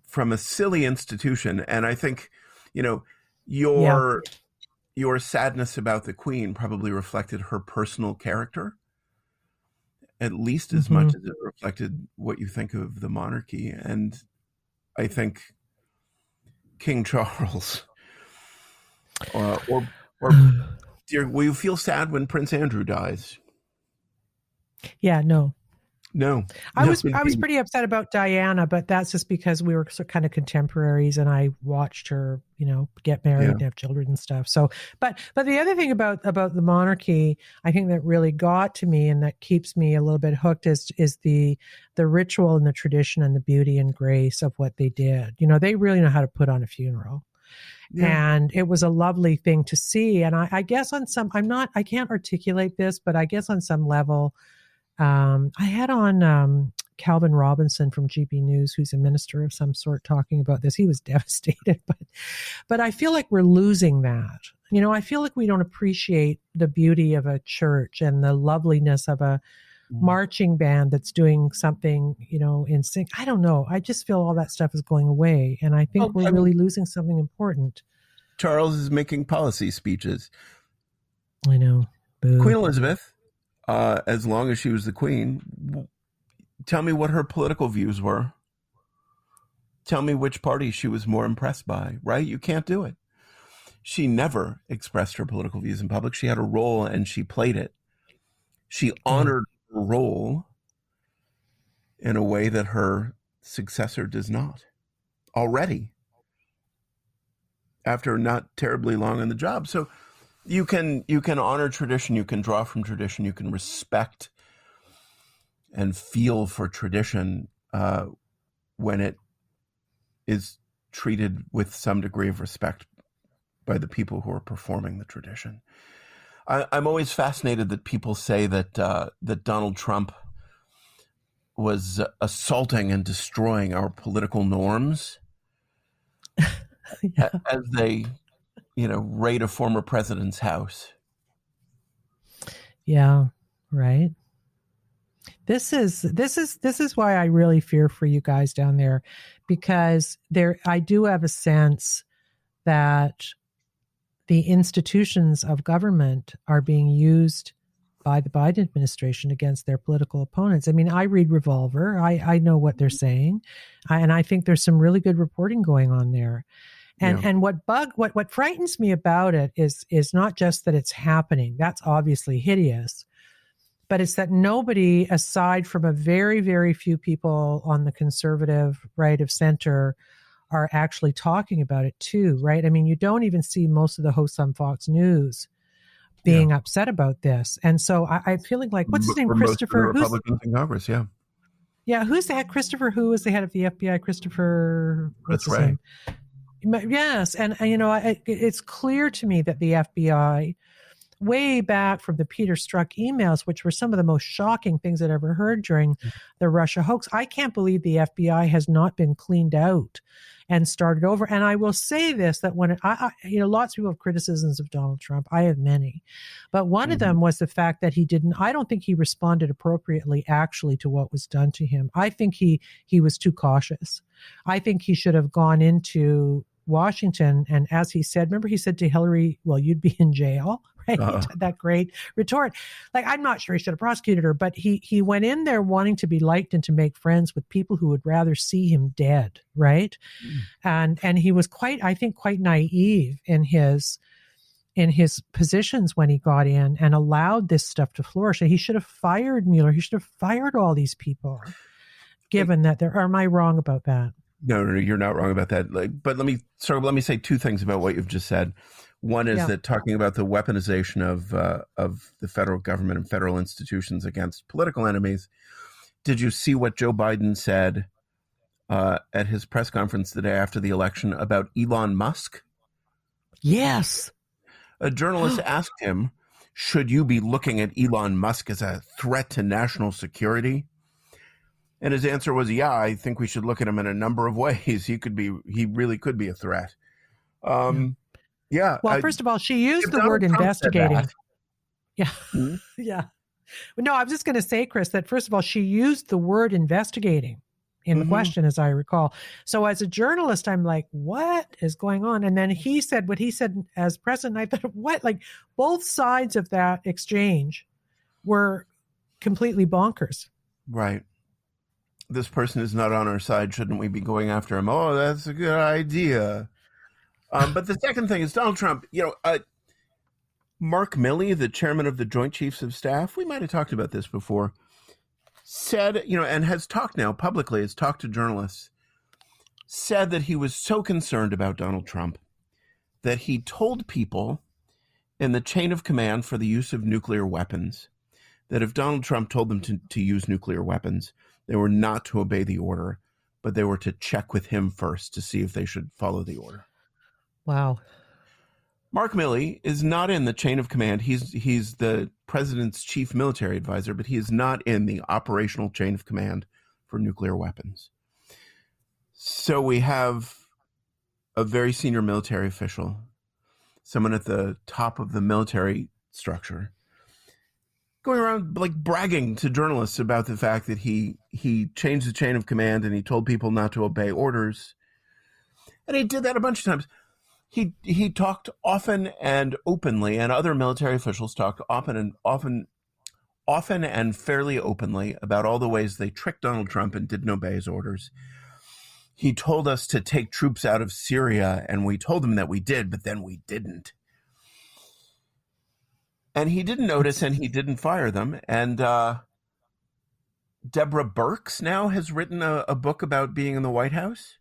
From a silly institution. And I think, your sadness about the Queen probably reflected her personal character, at least as much as it reflected what you think of the monarchy. And I think King Charles, or dear, will you feel sad when Prince Andrew dies? Yeah, no. I was indeed. pretty upset about Diana, but that's just because we were kind of contemporaries, and I watched her, get married and have children and stuff. So, but the other thing about the monarchy, I think that really got to me and that keeps me a little bit hooked is the ritual and the tradition and the beauty and grace of what they did. They really know how to put on a funeral. Yeah. And it was a lovely thing to see. And I guess I can't articulate this, but I guess on some level, I had on Calvin Robinson from GB News, who's a minister of some sort, talking about this. He was devastated, but I feel like we're losing that. I feel like we don't appreciate the beauty of a church and the loveliness of a marching band that's doing something, in sync. I don't know. I just feel all that stuff is going away, and I think we're really losing something important. Charles is making policy speeches. I know. Boo. Queen Elizabeth, as long as she was the Queen, tell me what her political views were. Tell me which party she was more impressed by, right? You can't do it. She never expressed her political views in public. She had a role and she played it. She honored her role in a way that her successor does not already, after not terribly long on the job. So you can honor tradition, you can draw from tradition, you can respect and feel for tradition when it is treated with some degree of respect by the people who are performing the tradition. I'm always fascinated that people say that Donald Trump was assaulting and destroying our political norms as they raid a former president's house. Yeah, right. This is why I really fear for you guys down there, because I do have a sense that the institutions of government are being used by the Biden administration against their political opponents. I mean, I read Revolver. I know what they're saying. And I think there's some really good reporting going on there. And what frightens me about it is not just that it's happening. That's obviously hideous. But it's that nobody, aside from a very, very few people on the conservative right of center, are actually talking about it too, right? I mean, you don't even see most of the hosts on Fox News being upset about this. And so I'm feeling like, what's his name? Christopher? Republicans in Congress, yeah. Yeah, who's the head? Christopher, who was the head of the FBI? Christopher, what's his name? Yes. And it's clear to me that the FBI, way back from the Peter Strzok emails, which were some of the most shocking things I'd ever heard during the Russia hoax, I can't believe the FBI has not been cleaned out and started over. And I will say this, that when lots of people have criticisms of Donald Trump. I have many. But one of them was the fact that I don't think he responded appropriately actually to what was done to him. I think he was too cautious. I think he should have gone into Washington, and as he said, remember he said to Hillary, well, you'd be in jail, right? That great retort. Like, I'm not sure he should have prosecuted her, but he went in there wanting to be liked and to make friends with people who would rather see him dead, right? And he was quite naive in his positions when he got in and allowed this stuff to flourish. And he should have fired Mueller. He should have fired all these people, given that am I wrong about that? No, you're not wrong about that. But let me say two things about what you've just said. One is that talking about the weaponization of the federal government and federal institutions against political enemies. Did you see what Joe Biden said at his press conference the day after the election about Elon Musk? Yes. A journalist asked him, should you be looking at Elon Musk as a threat to national security? And his answer was, yeah, I think we should look at him in a number of ways. He really could be a threat. Yeah. Well, first of all, she used the word investigating. Yeah. Hmm? Yeah. No, I was just going to say, Chris, that first of all, she used the word investigating in the question, as I recall. So as a journalist, I'm like, what is going on? And then he said what he said as president. I thought, what? Like, both sides of that exchange were completely bonkers. Right. This person is not on our side. Shouldn't we be going after him? Oh, that's a good idea. But the second thing is Donald Trump, Mark Milley, the chairman of the Joint Chiefs of Staff, we might have talked about this before, said, and has talked now publicly, has talked to journalists, said that he was so concerned about Donald Trump that he told people in the chain of command for the use of nuclear weapons that if Donald Trump told them to use nuclear weapons, they were not to obey the order, but they were to check with him first to see if they should follow the order. Wow. Mark Milley is not in the chain of command. He's the president's chief military advisor, but he is not in the operational chain of command for nuclear weapons. So we have a very senior military official, someone at the top of the military structure, going around like bragging to journalists about the fact that he changed the chain of command and he told people not to obey orders. And he did that a bunch of times. He talked often and openly, and other military officials talked often and fairly openly about all the ways they tricked Donald Trump and didn't obey his orders. He told us to take troops out of Syria, and we told him that we did, but then we didn't. And he didn't notice, and he didn't fire them. And Deborah Birx now has written a book about being in the White House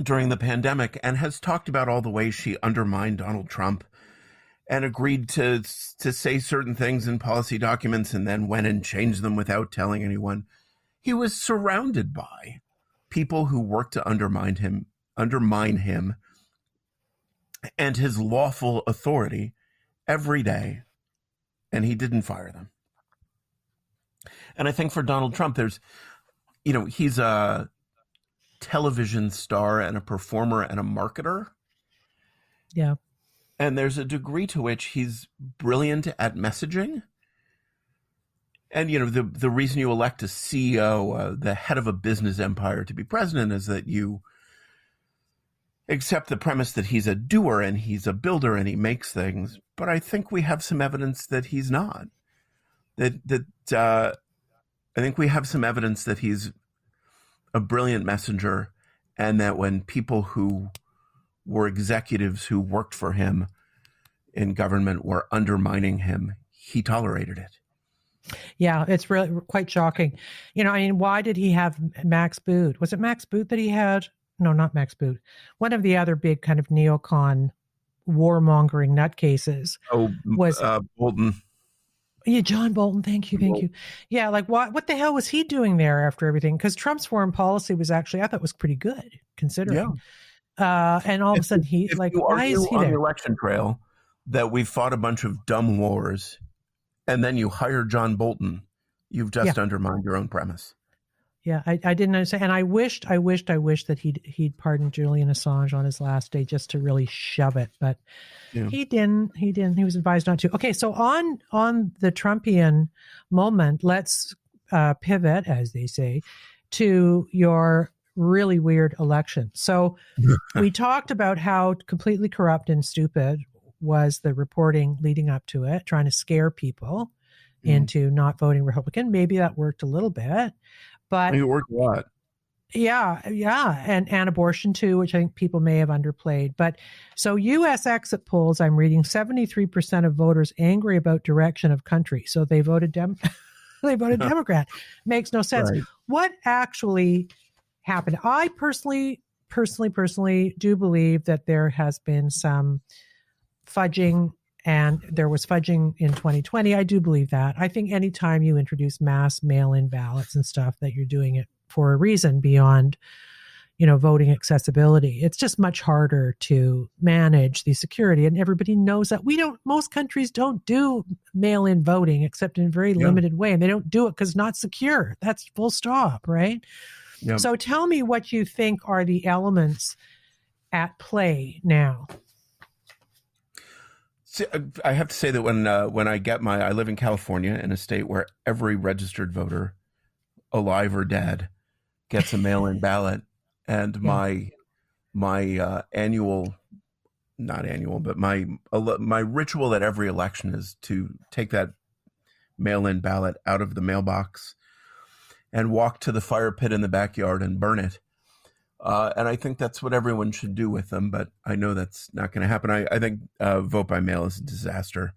during the pandemic and has talked about all the ways she undermined Donald Trump and agreed to say certain things in policy documents and then went and changed them without telling anyone. He was surrounded by people who worked to undermine him and his lawful authority every day, and he didn't fire them. And I think for Donald Trump, there's, he's a television star and a performer and a marketer. Yeah. And there's a degree to which he's brilliant at messaging. And, the reason you elect a CEO, the head of a business empire, to be president is that you accept the premise that he's a doer and he's a builder and he makes things. But I think we have some evidence that he's not. I think we have some evidence that he's a brilliant messenger, and that when people who were executives who worked for him in government were undermining him, he tolerated it. Yeah, it's really quite shocking. Why did he have Max Boot? Was it Max Boot that he had? No, not Max Boot. One of the other big kind of neocon warmongering nutcases was Bolton. Yeah, John Bolton. Thank you. Yeah, like what the hell was he doing there after everything? Because Trump's foreign policy was actually, I thought, was pretty good considering. Yeah. And all of a sudden why is he on there? The election trail that we fought a bunch of dumb wars, and then you hire John Bolton, you've just undermined your own premise. Yeah, I didn't understand, and I wished that he'd pardoned Julian Assange on his last day just to really shove it, but he didn't. He was advised not to. Okay, so on the Trumpian moment, let's pivot, as they say, to your really weird election. So we talked about how completely corrupt and stupid was the reporting leading up to it, trying to scare people into not voting Republican. Maybe that worked a little bit. But it worked a lot. Yeah. And abortion too, which I think people may have underplayed. But so U.S. exit polls, I'm reading 73% of voters angry about direction of country. So they voted Democrat. Makes no sense. Right. What actually happened? I personally do believe that there has been some fudging, and there was fudging in 2020. I do believe that. I think anytime you introduce mass mail-in ballots and stuff, that you're doing it for a reason beyond, voting accessibility. It's just much harder to manage the security, and everybody knows that. Most countries don't do mail-in voting except in a very limited way, and they don't do it because it's not secure. That's full stop, right? Yeah. So tell me what you think are the elements at play now. See, I have to say that when I live in California, in a state where every registered voter, alive or dead, gets a mail-in ballot. And my annual, not annual, but my ritual at every election is to take that mail-in ballot out of the mailbox and walk to the fire pit in the backyard and burn it. And I think that's what everyone should do with them, but I know that's not going to happen. I think vote by mail is a disaster.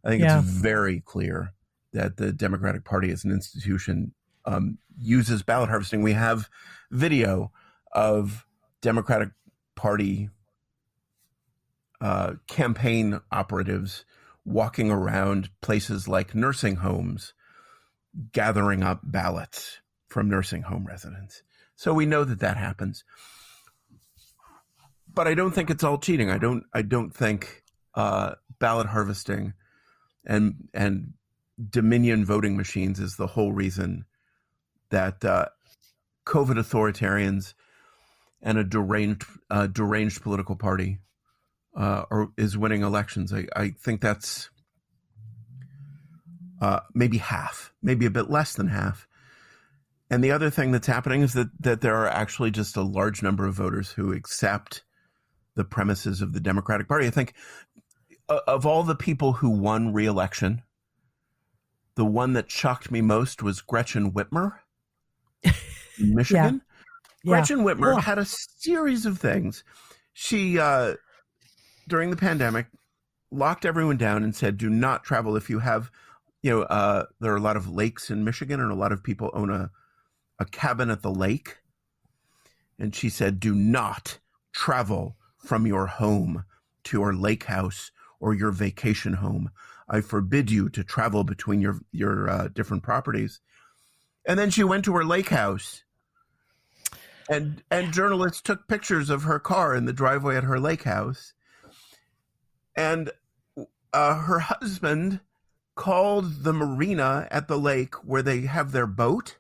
I think it's very clear that the Democratic Party as an institution uses ballot harvesting. We have video of Democratic Party campaign operatives walking around places like nursing homes, gathering up ballots from nursing home residents. So we know that happens. But I don't think it's all cheating. I don't think ballot harvesting and Dominion voting machines is the whole reason that COVID authoritarians and a deranged political party is winning elections. I think that's maybe half, maybe a bit less than half. And the other thing that's happening is that there are actually just a large number of voters who accept the premises of the Democratic Party. I think of all the people who won re-election, the one that shocked me most was Gretchen Whitmer in Michigan. Gretchen Whitmer had a series of things. She, during the pandemic, locked everyone down and said, do not travel if you have, there are a lot of lakes in Michigan and a lot of people own a cabin at the lake. And she said, do not travel from your home to your lake house or your vacation home. I forbid you to travel between your different properties. And then she went to her lake house. And journalists took pictures of her car in the driveway at her lake house. And her husband called the marina at the lake where they have their boat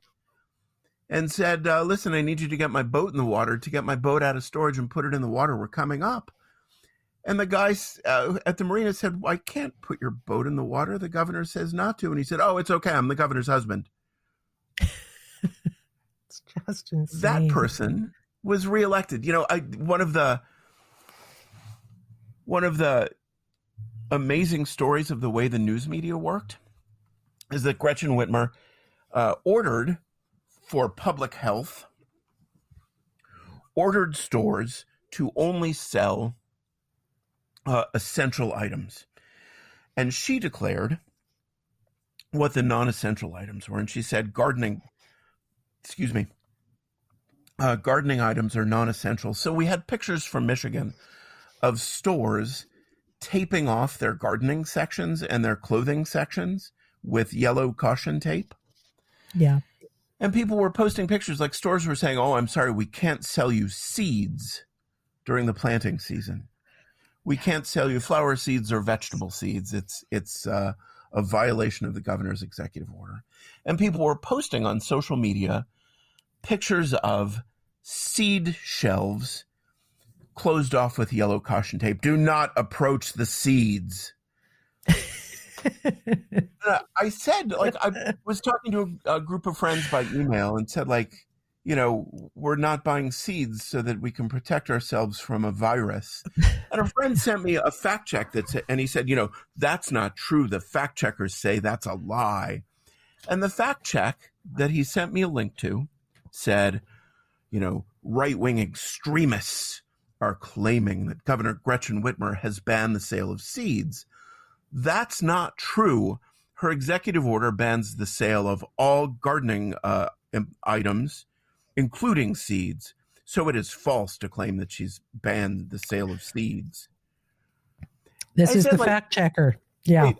and said, listen, I need you to get my boat in the water, to get my boat out of storage and put it in the water. We're coming up. And the guy at the marina said, well, I can't put your boat in the water. The governor says not to. And he said, oh, it's okay. I'm the governor's husband. It's just insane. That person was reelected. One of the amazing stories of the way the news media worked is that Gretchen Whitmer ordered for public health, ordered stores to only sell essential items. And she declared what the non-essential items were. And she said gardening items are non-essential. So we had pictures from Michigan of stores taping off their gardening sections and their clothing sections with yellow caution tape. Yeah. And people were posting pictures, like stores were saying, oh, I'm sorry, we can't sell you seeds during the planting season. We can't sell you flower seeds or vegetable seeds. It's a violation of the governor's executive order. And people were posting on social media pictures of seed shelves closed off with yellow caution tape. Do not approach the seeds. I said, I was talking to a group of friends by email and said, we're not buying seeds so that we can protect ourselves from a virus. And a friend sent me a fact check and he said, that's not true. The fact checkers say that's a lie. And the fact check that he sent me a link to said, right-wing extremists are claiming that Governor Gretchen Whitmer has banned the sale of seeds. That's not true. Her executive order bans the sale of all gardening items, including seeds. So it is false to claim that she's banned the sale of seeds. This is the fact checker. Yeah.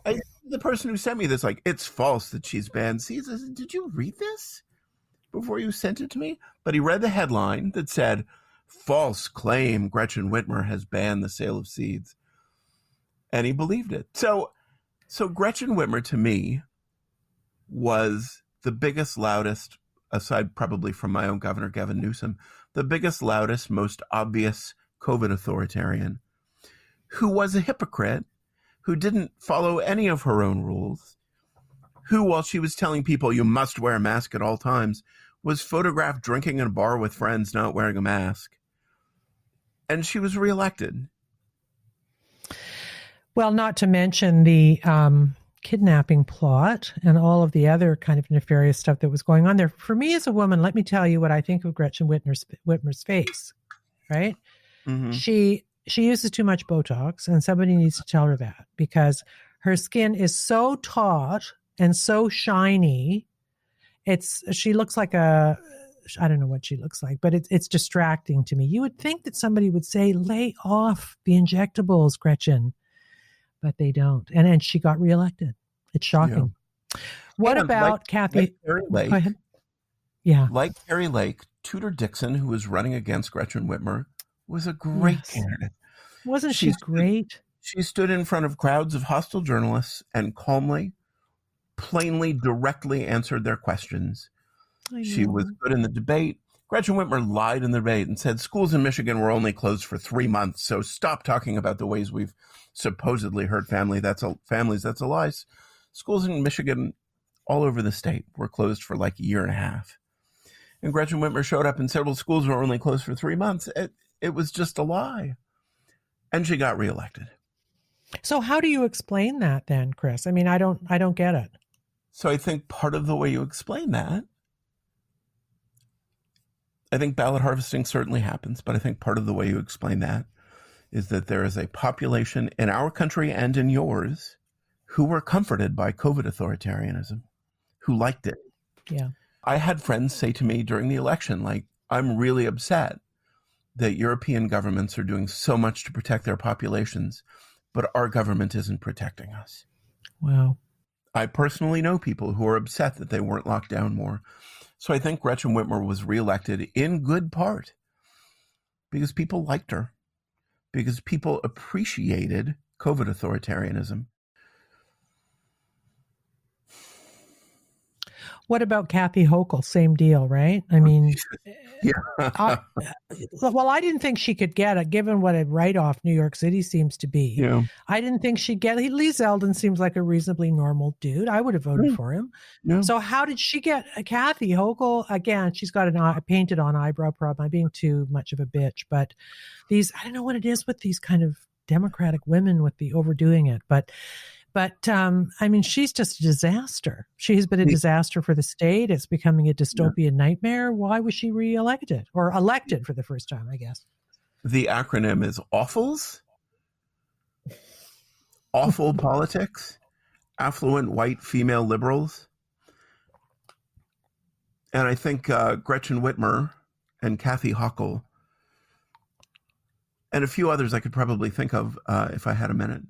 The person who sent me this, it's false that she's banned seeds. I said, did you read this? before you sent it to me, but he read the headline that said, "False claim Gretchen Whitmer has banned the sale of seeds." And he believed it. So Gretchen Whitmer, to me, was the biggest, loudest, aside probably from my own governor, Gavin Newsom, the biggest, loudest, most obvious COVID authoritarian who was a hypocrite, who didn't follow any of her own rules, who, while she was telling people you must wear a mask at all times, was photographed drinking in a bar with friends not wearing a mask. And she was reelected. Well, not to mention the kidnapping plot and all of the other kind of nefarious stuff that was going on there. For me as a woman, let me tell you what I think of Gretchen Whitmer's face, right? Mm-hmm. She uses too much Botox, and somebody needs to tell her that, because her skin is so taut and so shiny. She looks like I don't know what she looks like, but it's distracting to me. You would think that somebody would say, lay off the injectables, Gretchen. But they don't. And she got reelected. It's shocking. Yeah. What about Kathy? Like Carrie Lake, go ahead. Yeah. Like Carrie Lake, Tudor Dixon, who was running against Gretchen Whitmer, was a great candidate. Wasn't she great? She stood in front of crowds of hostile journalists and calmly, plainly, directly answered their questions. She was good in the debate. Gretchen Whitmer lied in the debate and said schools in Michigan were only closed for 3 months, so stop talking about the ways we've supposedly hurt families. That's a lie. Schools in Michigan all over the state were closed for like a year and a half. And Gretchen Whitmer showed up and said, well, schools were only closed for 3 months. It was just a lie. And she got reelected. So how do you explain that then, Chris? I mean, I don't get it. So I think part of the way you explain that, I think ballot harvesting certainly happens, but I think part of the way you explain that is that there is a population in our country and in yours who were comforted by COVID authoritarianism, who liked it. Yeah. I had friends say to me during the election, like, I'm really upset that European governments are doing so much to protect their populations, but our government isn't protecting us. Wow. I personally know people who are upset that they weren't locked down more. So I think Gretchen Whitmer was reelected in good part because people liked her, because people appreciated COVID authoritarianism. What about Kathy Hochul? Same deal, right? I mean, yeah. I didn't think she could get it, given what a write-off New York City seems to be. Yeah. I didn't think she'd get it. Lee Zeldin seems like a reasonably normal dude. I would have voted for him. Yeah. So how did she get Kathy Hochul? Again, she's got a painted-on eyebrow problem. I'm being too much of a bitch, but I don't know what it is with these kind of Democratic women with the overdoing it, but I mean, she's just a disaster. She has been a disaster for the state. It's becoming a dystopian nightmare. Why was she reelected or elected for the first time, I guess? The acronym is AWFULS. Awful politics, affluent white female liberals. And I think Gretchen Whitmer and Kathy Hochul and a few others I could probably think of if I had a minute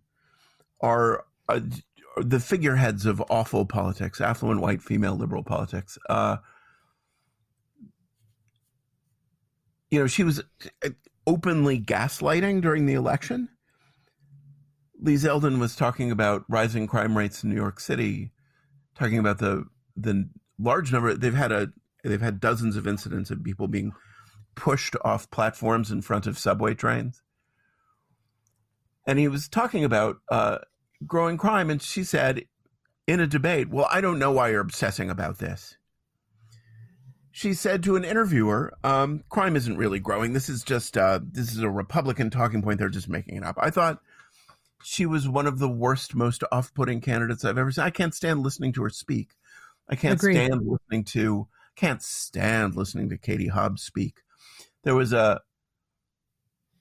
are the figureheads of awful politics, affluent white female liberal politics. She was openly gaslighting during the election. Lee Zeldin was talking about rising crime rates in New York City, talking about the large number. They've had dozens of incidents of people being pushed off platforms in front of subway trains. And he was talking about growing crime, and she said in a debate, well, I don't know why you're obsessing about this. She said to an interviewer, crime isn't really growing. This is just this is a Republican talking point. They're just making it up. I thought she was one of the worst, most off-putting candidates I've ever seen. I can't stand listening to her speak. I can't stand listening to Katie Hobbs speak. There was when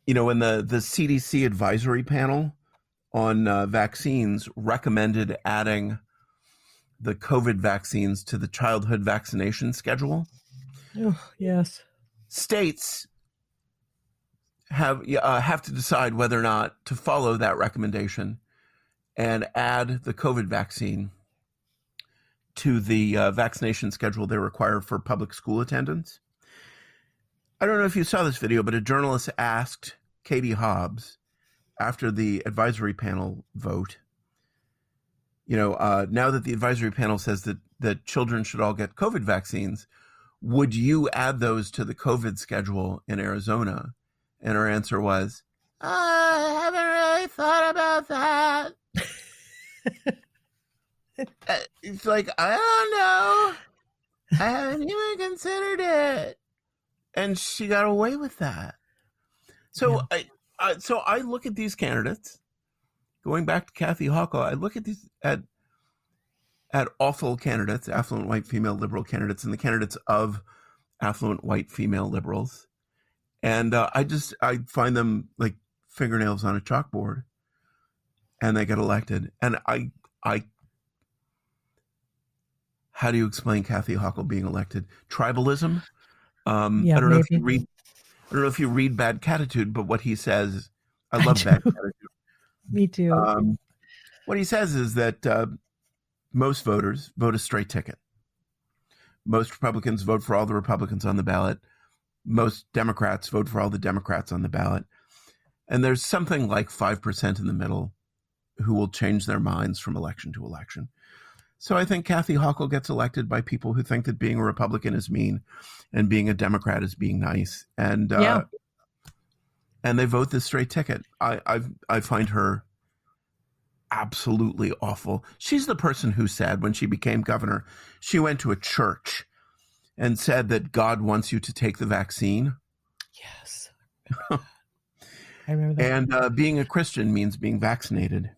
the CDC advisory panel on vaccines recommended adding the COVID vaccines to the childhood vaccination schedule. Oh, yes. States have to decide whether or not to follow that recommendation and add the COVID vaccine to the vaccination schedule they require for public school attendance. I don't know if you saw this video, but a journalist asked Katie Hobbs after the advisory panel vote, now that the advisory panel says that children should all get COVID vaccines, would you add those to the COVID schedule in Arizona? And her answer was, I haven't really thought about that. It's like, I don't know. I haven't even considered it. And she got away with that. So I look at these candidates, going back to Kathy Hochul, I look at these at awful candidates, affluent white female liberal candidates, and the candidates of affluent white female liberals. And I find them like fingernails on a chalkboard, and they get elected. And I how do you explain Kathy Hochul being elected? Tribalism? I don't know if you read Bad Catitude, but what he says, I love Bad Catitude. Me too. What he says is that most voters vote a straight ticket. Most Republicans vote for all the Republicans on the ballot. Most Democrats vote for all the Democrats on the ballot. And there's something like 5% in the middle who will change their minds from election to election. So I think Kathy Hochul gets elected by people who think that being a Republican is mean and being a Democrat is being nice. And and they vote this straight ticket. I find her absolutely awful. She's the person who said when she became governor, she went to a church and said that God wants you to take the vaccine. Yes. I remember that. And being a Christian means being vaccinated.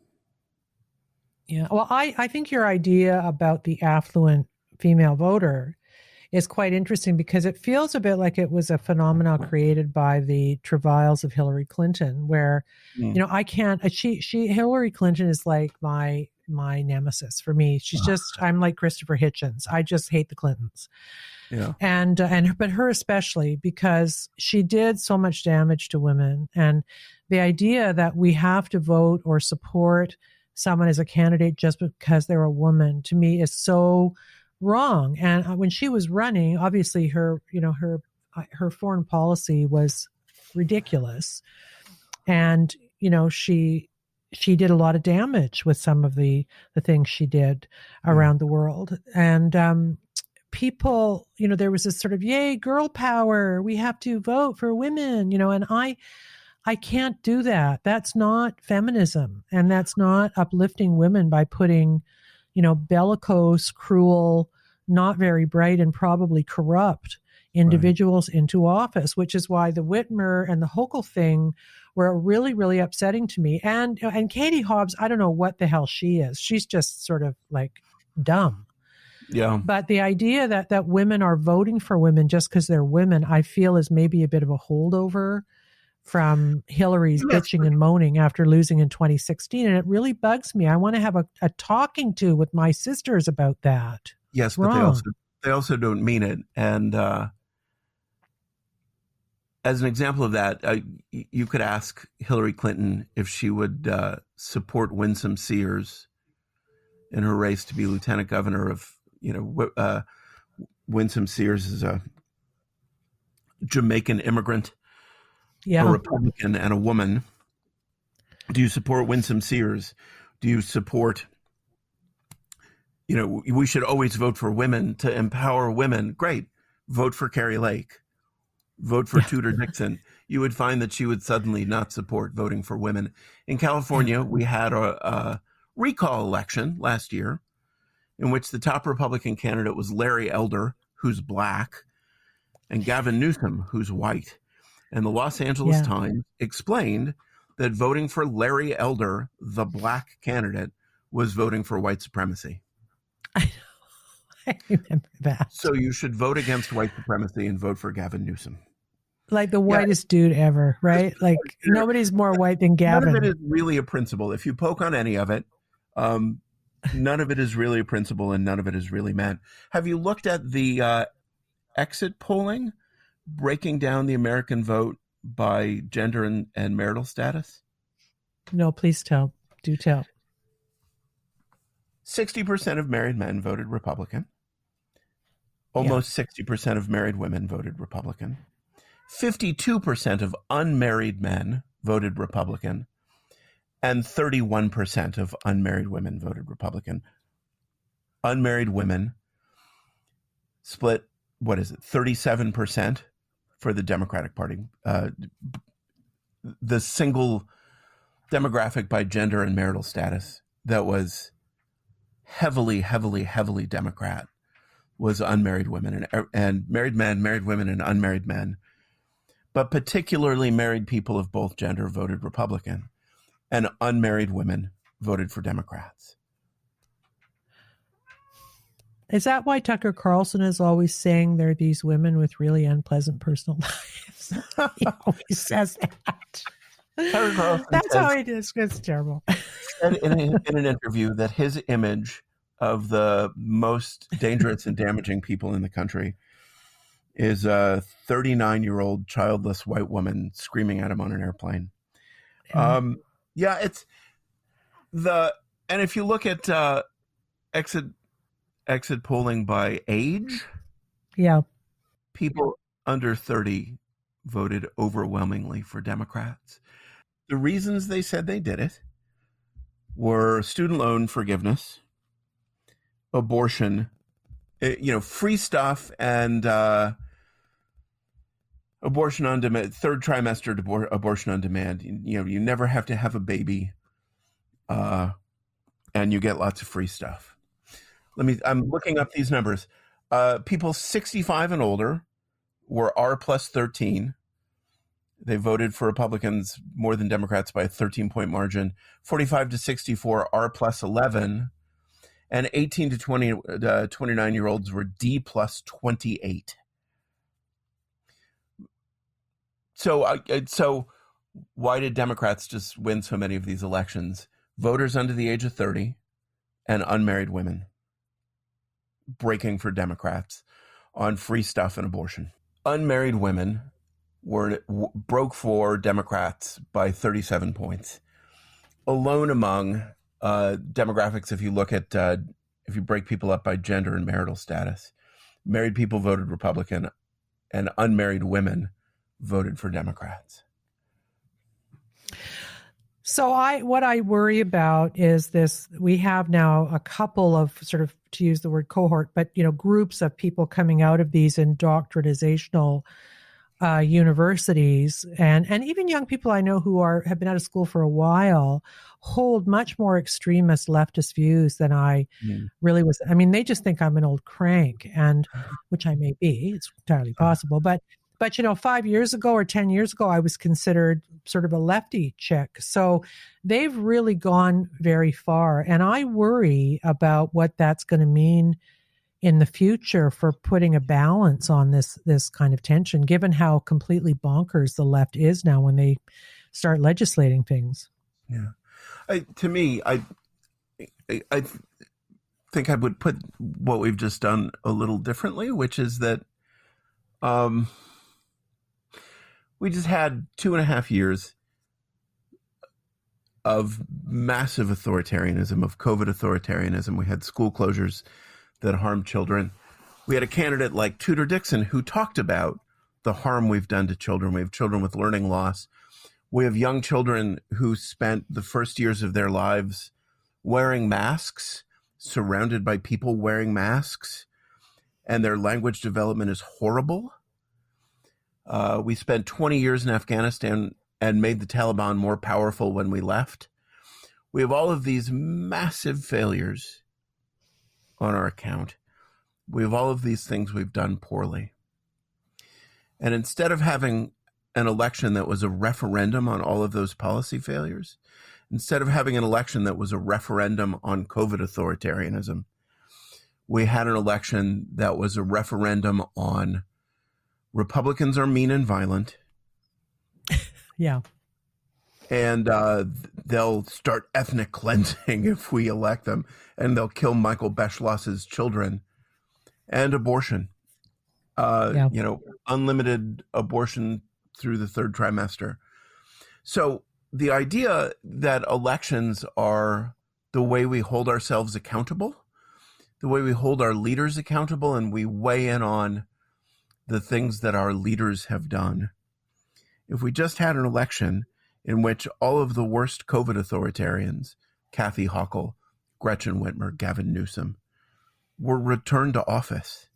Yeah. Well, I think your idea about the affluent female voter is quite interesting because it feels a bit like it was a phenomenon created by the travails of Hillary Clinton, where, I can't, Hillary Clinton is like my nemesis for me. She's I'm like Christopher Hitchens. I just hate the Clintons. Yeah. But her especially, because she did so much damage to women. And the idea that we have to vote or support someone as a candidate just because they're a woman, to me, is so wrong. And when she was running, obviously her foreign policy was ridiculous. And, she did a lot of damage with some of the things she did around the world. And people, there was this sort of, yay, girl power. We have to vote for women, and I can't do that. That's not feminism. And that's not uplifting women by putting, bellicose, cruel, not very bright, and probably corrupt individuals into office, which is why the Whitmer and the Hochul thing were really, really upsetting to me. And Katie Hobbs, I don't know what the hell she is. She's just sort of like dumb. Yeah. But the idea that women are voting for women just because they're women, I feel is maybe a bit of a holdover from Hillary's bitching and moaning after losing in 2016. And it really bugs me. I want to have a talking to with my sisters about that. Yes, but they also don't mean it. And as an example of that, you could ask Hillary Clinton if she would support Winsome Sears in her race to be lieutenant governor of, Winsome Sears is a Jamaican immigrant, a Republican and a woman. Do you support Winsome Sears? Do you support, we should always vote for women to empower women. Great. Vote for Carrie Lake. Vote for Tudor Dixon. You would find that she would suddenly not support voting for women. In California, we had a recall election last year in which the top Republican candidate was Larry Elder, who's black, and Gavin Newsom, who's white. And the Los Angeles Times explained that voting for Larry Elder, the black candidate, was voting for white supremacy. I remember that. So you should vote against white supremacy and vote for Gavin Newsom. Like the whitest dude ever, right? Like nobody's more white than Gavin. None of it is really a principle. If you poke on any of it, none of it is really a principle and none of it is really meant. Have you looked at the exit polling breaking down the American vote by gender and marital status? No, please tell. Do tell. 60% of married men voted Republican. Almost 60% of married women voted Republican. 52% of unmarried men voted Republican. And 31% of unmarried women voted Republican. Unmarried women split, 37% for the Democratic Party. The single demographic by gender and marital status that was heavily Democrat was unmarried women and married men, married women, and unmarried men. But particularly married people of both gender voted Republican, and unmarried women voted for Democrats. Is that why Tucker Carlson is always saying there are these women with really unpleasant personal lives? He always says that. Tucker Carlson That's how he does. It's terrible. Said in an interview that his image of the most dangerous and damaging people in the country is a 39-year-old childless white woman screaming at him on an airplane. And if you look at exit polling by age, people under 30 voted overwhelmingly for Democrats. The reasons they said they did it were student loan forgiveness, abortion, free stuff, and abortion on demand, third trimester abortion on demand. You never have to have a baby, and you get lots of free stuff. I'm looking up these numbers. People 65 and older were R plus 13. They voted for Republicans more than Democrats by a 13-point margin. 45 to 64, R plus 11. And 18 to 29-year-olds were D plus 28. So why did Democrats just win so many of these elections? Voters under the age of 30 and unmarried women breaking for Democrats on free stuff and abortion. Unmarried women broke for Democrats by 37 points. Alone among demographics, if you look at, if you break people up by gender and marital status, married people voted Republican and unmarried women voted for Democrats. So what I worry about is this: we have now a couple of sort of, to use the word cohort, but groups of people coming out of these indoctrinational universities, and even young people I know who have been out of school for a while hold much more extremist leftist views than I really was. I mean, they just think I'm an old crank, and which I may be. It's entirely possible, but 5 years ago or 10 years ago, I was considered sort of a lefty chick. So they've really gone very far. And I worry about what that's going to mean in the future for putting a balance on this kind of tension, given how completely bonkers the left is now when they start legislating things. Yeah. To me, I think I would put what we've just done a little differently, which is that we just had 2.5 years of massive authoritarianism, of COVID authoritarianism. We had school closures that harmed children. We had a candidate like Tudor Dixon who talked about the harm we've done to children. We have children with learning loss. We have young children who spent the first years of their lives wearing masks, surrounded by people wearing masks, and their language development is horrible. We spent 20 years in Afghanistan and made the Taliban more powerful when we left. We have all of these massive failures on our account. We have all of these things we've done poorly. And instead of having an election that was a referendum on all of those policy failures, instead of having an election that was a referendum on COVID authoritarianism, we had an election that was a referendum on Republicans are mean and violent. Yeah. And they'll start ethnic cleansing if we elect them. And they'll kill Michael Beschloss's children. And abortion. Unlimited abortion through the third trimester. So the idea that elections are the way we hold ourselves accountable, the way we hold our leaders accountable, and we weigh in on the things that our leaders have done. If we just had an election in which all of the worst COVID authoritarians, Kathy Hochul, Gretchen Whitmer, Gavin Newsom, were returned to office,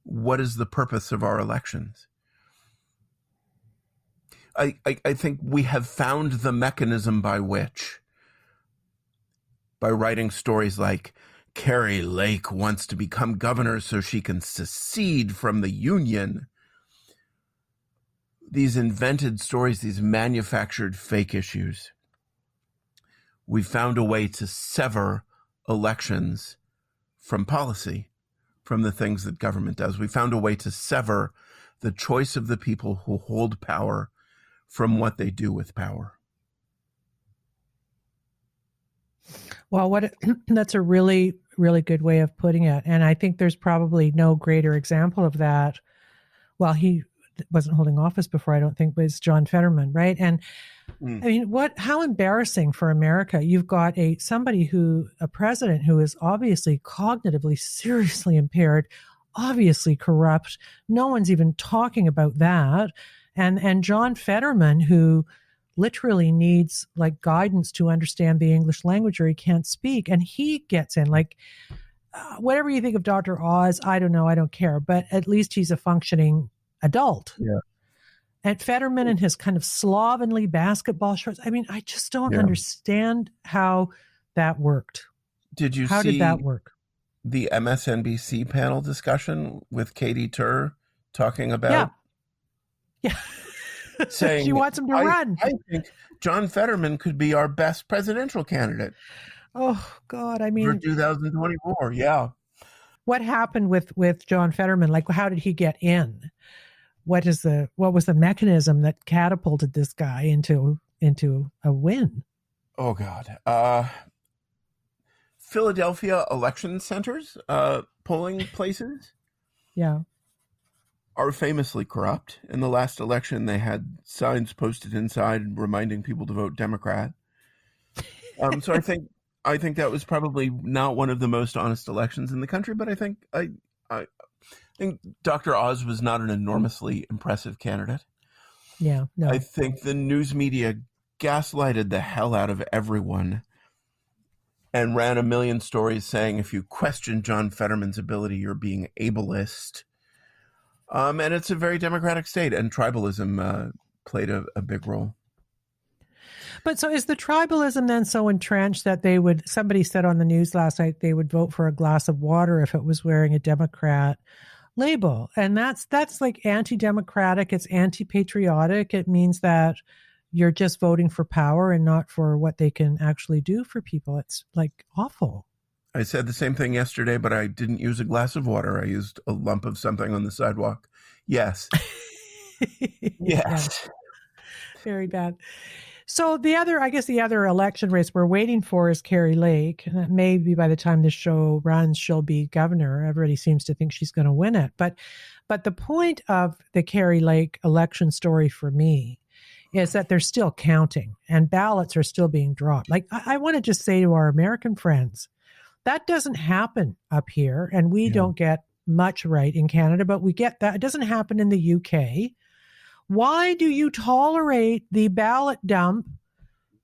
what is the purpose of our elections? I think we have found the mechanism by which, by writing stories like Carrie Lake wants to become governor so she can secede from the Union, these invented stories, these manufactured fake issues, we found a way to sever elections from policy, from the things that government does. We found a way to sever the choice of the people who hold power from what they do with power. Well, that's a really, really good way of putting it. And I think there's probably no greater example of that. Well, he wasn't holding office before, I don't think, was John Fetterman, right? And I mean, how embarrassing for America. You've got a president who is obviously cognitively seriously impaired, obviously corrupt. No one's even talking about that. And John Fetterman, who literally needs like guidance to understand the English language or he can't speak. And he gets in whatever you think of Dr. Oz, I don't know, I don't care, but at least he's a functioning adult. Yeah. And Fetterman and his kind of slovenly basketball shorts. I mean, I just don't understand how that worked. How did that work? The MSNBC panel discussion with Katie Tur talking about saying she wants him to run. I think John Fetterman could be our best presidential candidate. Oh God, I mean, for 2024, yeah. What happened with John Fetterman? Like, how did he get in? What was the mechanism that catapulted this guy into a win? Oh God. Philadelphia election centers, polling places. Yeah. Are famously corrupt. In the last election, they had signs posted inside reminding people to vote Democrat. So I think that was probably not one of the most honest elections in the country. But I think Dr. Oz was not an enormously impressive candidate. Yeah, no. I think the news media gaslighted the hell out of everyone and ran a million stories saying if you question John Fetterman's ability, you're being ableist. And it's a very democratic state, and tribalism played a big role. But so is the tribalism then so entrenched that somebody said on the news last night, they would vote for a glass of water if it was wearing a Democrat label. And that's like anti-democratic. It's anti-patriotic. It means that you're just voting for power and not for what they can actually do for people. It's like awful. I said the same thing yesterday, but I didn't use a glass of water. I used a lump of something on the sidewalk. Yes. Yes. Yeah. Very bad. So the other election race we're waiting for is Carrie Lake. And maybe by the time this show runs, she'll be governor. Everybody seems to think she's going to win it. But the point of the Carrie Lake election story for me is that they're still counting and ballots are still being dropped. Like I want to just say to our American friends, that doesn't happen up here, and we don't get much right in Canada, but we get that. It doesn't happen in the UK. Why do you tolerate the ballot dump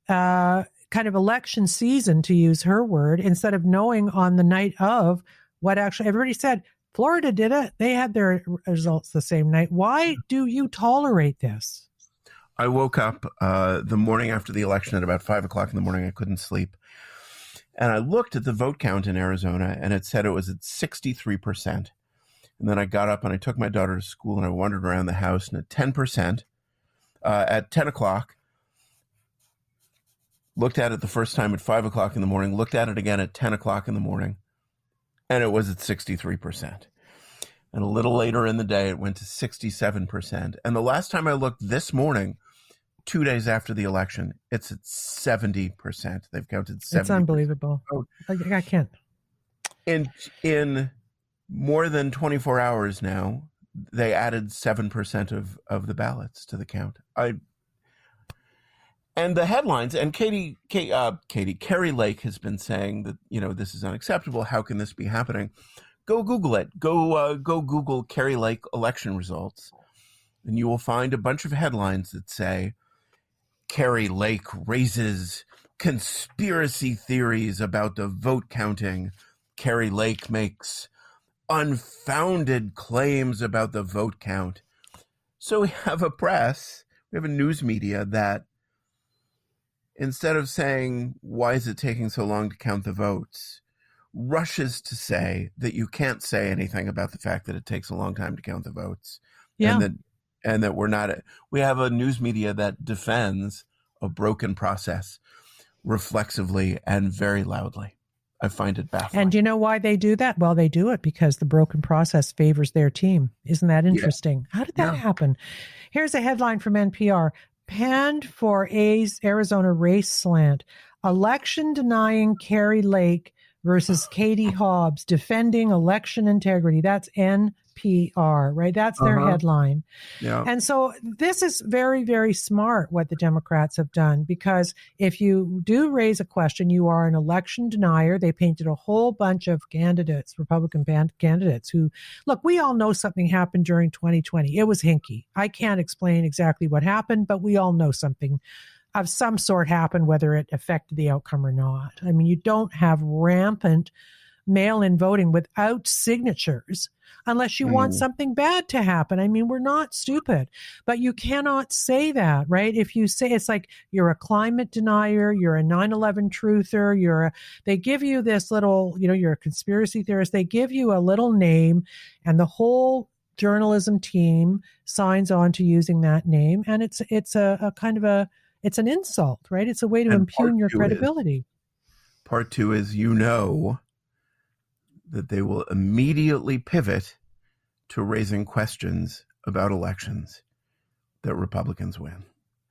kind of election season, to use her word, instead of knowing on the night of what actually everybody said? Florida did it. They had their results the same night. Why do you tolerate this? I woke up the morning after the election at about 5 o'clock in the morning. I couldn't sleep. And I looked at the vote count in Arizona, and it said it was at 63%. And then I got up and I took my daughter to school, and I wandered around the house, and at 10%, at 10 o'clock, looked at it the first time at 5 o'clock in the morning, looked at it again at 10 o'clock in the morning, and it was at 63%. And a little later in the day, it went to 67%. And the last time I looked this morning, 2 days after the election, it's at 70%. They've counted 70%. It's unbelievable. I can't. In more than 24 hours now, they added 7% of the ballots to the count. And the headlines, and Carrie Lake has been saying that, this is unacceptable. How can this be happening? Go Google it. Go Google Carrie Lake election results, and you will find a bunch of headlines that say Carrie Lake raises conspiracy theories about the vote counting. Carrie Lake makes unfounded claims about the vote count. So we have a news media that, instead of saying, why is it taking so long to count the votes, rushes to say that you can't say anything about the fact that it takes a long time to count the votes. Yeah. And that we have a news media that defends a broken process reflexively and very loudly. I find it baffling. And do you know why they do that? Well, they do it because the broken process favors their team. Isn't that interesting? Yeah. How did that happen? Here's a headline from NPR. Panned for Arizona race slant. Election denying Carrie Lake versus Katie Hobbs defending election integrity. That's NPR, right? That's their headline. Yeah. And so this is very, very smart what the Democrats have done, because if you do raise a question, you are an election denier. They painted a whole bunch of candidates, Republican candidates who, look, we all know something happened during 2020. It was hinky. I can't explain exactly what happened, but we all know something of some sort happened, whether it affected the outcome or not. I mean, you don't have rampant mail-in voting without signatures unless you want something bad to happen. I mean, we're not stupid, but you cannot say that, right? If you say, it's like you're a climate denier, you're a 9/11 truther, they give you this little, you're a conspiracy theorist. They give you a little name, and the whole journalism team signs on to using that name. And it's a kind of it's an insult, right? It's a way to impugn your credibility. Part two is, that they will immediately pivot to raising questions about elections that Republicans win.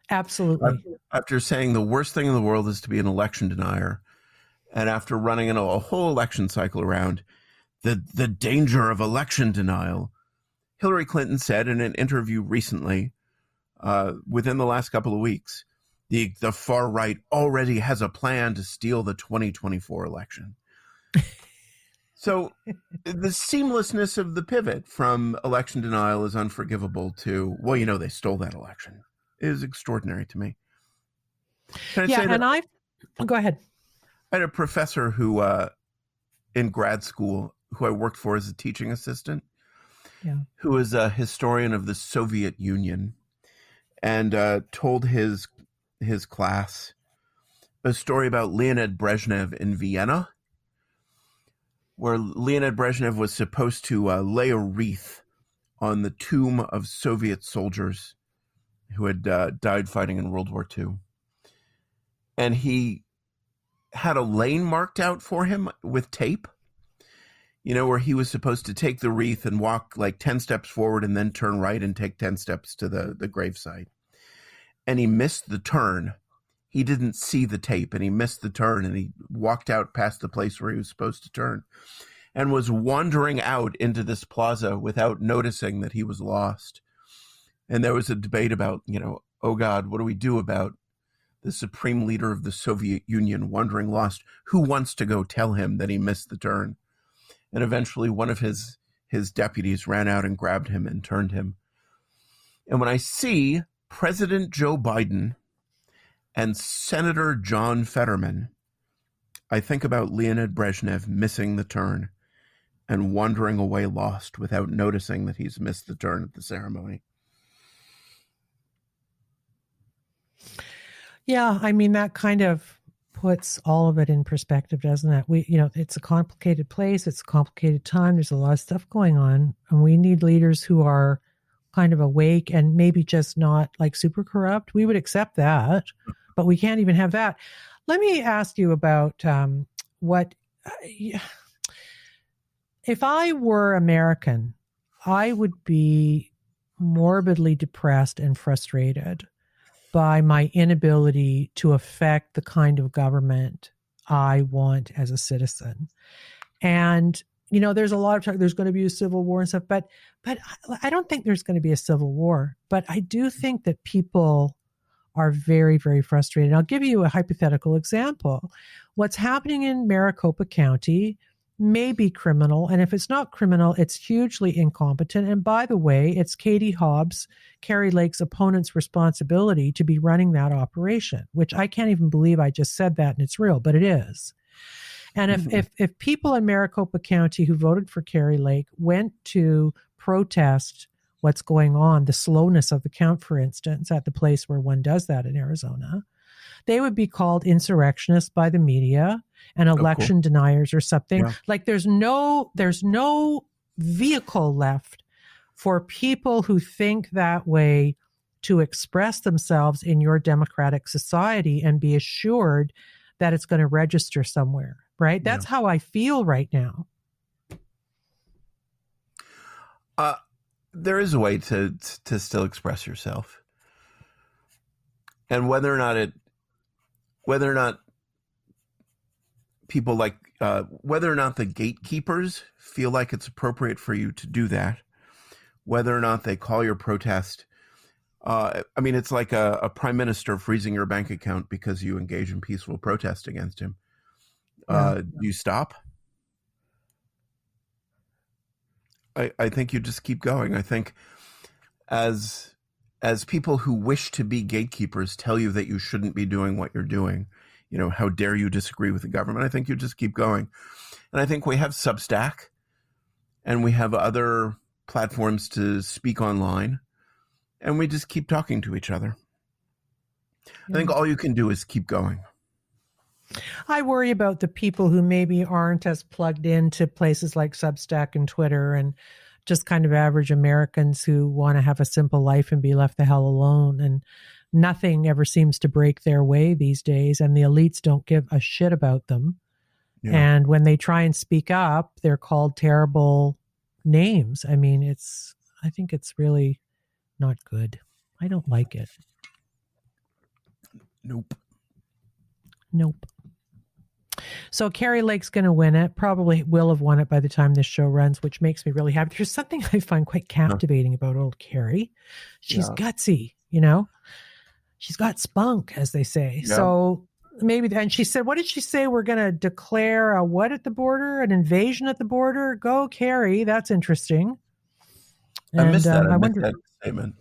Absolutely. After saying the worst thing in the world is to be an election denier, and after running a whole election cycle around the danger of election denial, Hillary Clinton said in an interview recently, within the last couple of weeks, the far right already has a plan to steal the 2024 election. So the seamlessness of the pivot from election denial is unforgivable to, they stole that election, is extraordinary to me. Go ahead. I had a professor who, in grad school, who I worked for as a teaching assistant, who was a historian of the Soviet Union, and told his class a story about Leonid Brezhnev in Vienna, where Leonid Brezhnev was supposed to lay a wreath on the tomb of Soviet soldiers who had died fighting in World War II. And he had a lane marked out for him with tape, where he was supposed to take the wreath and walk like 10 steps forward and then turn right and take 10 steps to the gravesite. And he missed the turn. He didn't see the tape, and he missed the turn, and he walked out past the place where he was supposed to turn and was wandering out into this plaza without noticing that he was lost. And there was a debate about, oh God, what do we do about the supreme leader of the Soviet Union wandering lost? Who wants to go tell him that he missed the turn? And eventually one of his deputies ran out and grabbed him and turned him. And when I see President Joe Biden and Senator John Fetterman, I think about Leonid Brezhnev missing the turn and wandering away lost without noticing that he's missed the turn at the ceremony. Yeah, I mean, that kind of puts all of it in perspective, doesn't it? It's a complicated place. It's a complicated time. There's a lot of stuff going on, and we need leaders who are kind of awake and maybe just not like super corrupt. We would accept that, but we can't even have that. Let me ask you about if I were American, I would be morbidly depressed and frustrated by my inability to affect the kind of government I want as a citizen. And, there's a lot of talk, there's going to be a civil war and stuff, but I don't think there's going to be a civil war. But I do think that people are very, very frustrated. I'll give you a hypothetical example. What's happening in Maricopa County may be criminal. And if it's not criminal, it's hugely incompetent. And by the way, it's Katie Hobbs, Kari Lake's opponent's responsibility to be running that operation, which I can't even believe I just said that and it's real, but it is. And if people in Maricopa County who voted for Kari Lake went to protest what's going on, the slowness of the count, for instance, at the place where one does that in Arizona, they would be called insurrectionists by the media and election deniers or something. Yeah. Like there's no vehicle left for people who think that way to express themselves in your democratic society and be assured that it's going to register somewhere, right? That's how I feel right now. There is a way to still express yourself. And whether or not people like, whether or not the gatekeepers feel like it's appropriate for you to do that, whether or not they call your protest, I mean, it's like a prime minister freezing your bank account because you engage in peaceful protest against him. You stop? I think you just keep going. I think as people who wish to be gatekeepers tell you that you shouldn't be doing what you're doing, you know, how dare you disagree with the government? I think you just keep going. And I think we have Substack and we have other platforms to speak online and we just keep talking to each other. I think all you can do is keep going. I worry about the people who maybe aren't as plugged into places like Substack and Twitter and just kind of average Americans who want to have a simple life and be left the hell alone. And nothing ever seems to break their way these days. And the elites don't give a shit about them. Yeah. And when they try and speak up, they're called terrible names. I mean, I think it's really not good. I don't like it. Nope. So Kari Lake's going to win it, probably will have won it by the time this show runs, which makes me really happy. There's something I find quite captivating about old Kari. She's gutsy, you know, she's got spunk, as they say. Yeah. So maybe, and she said, what did she say? We're going to declare a what at the border? An invasion at the border? Go Kari. That's interesting. And, I missed that. I wonder that statement.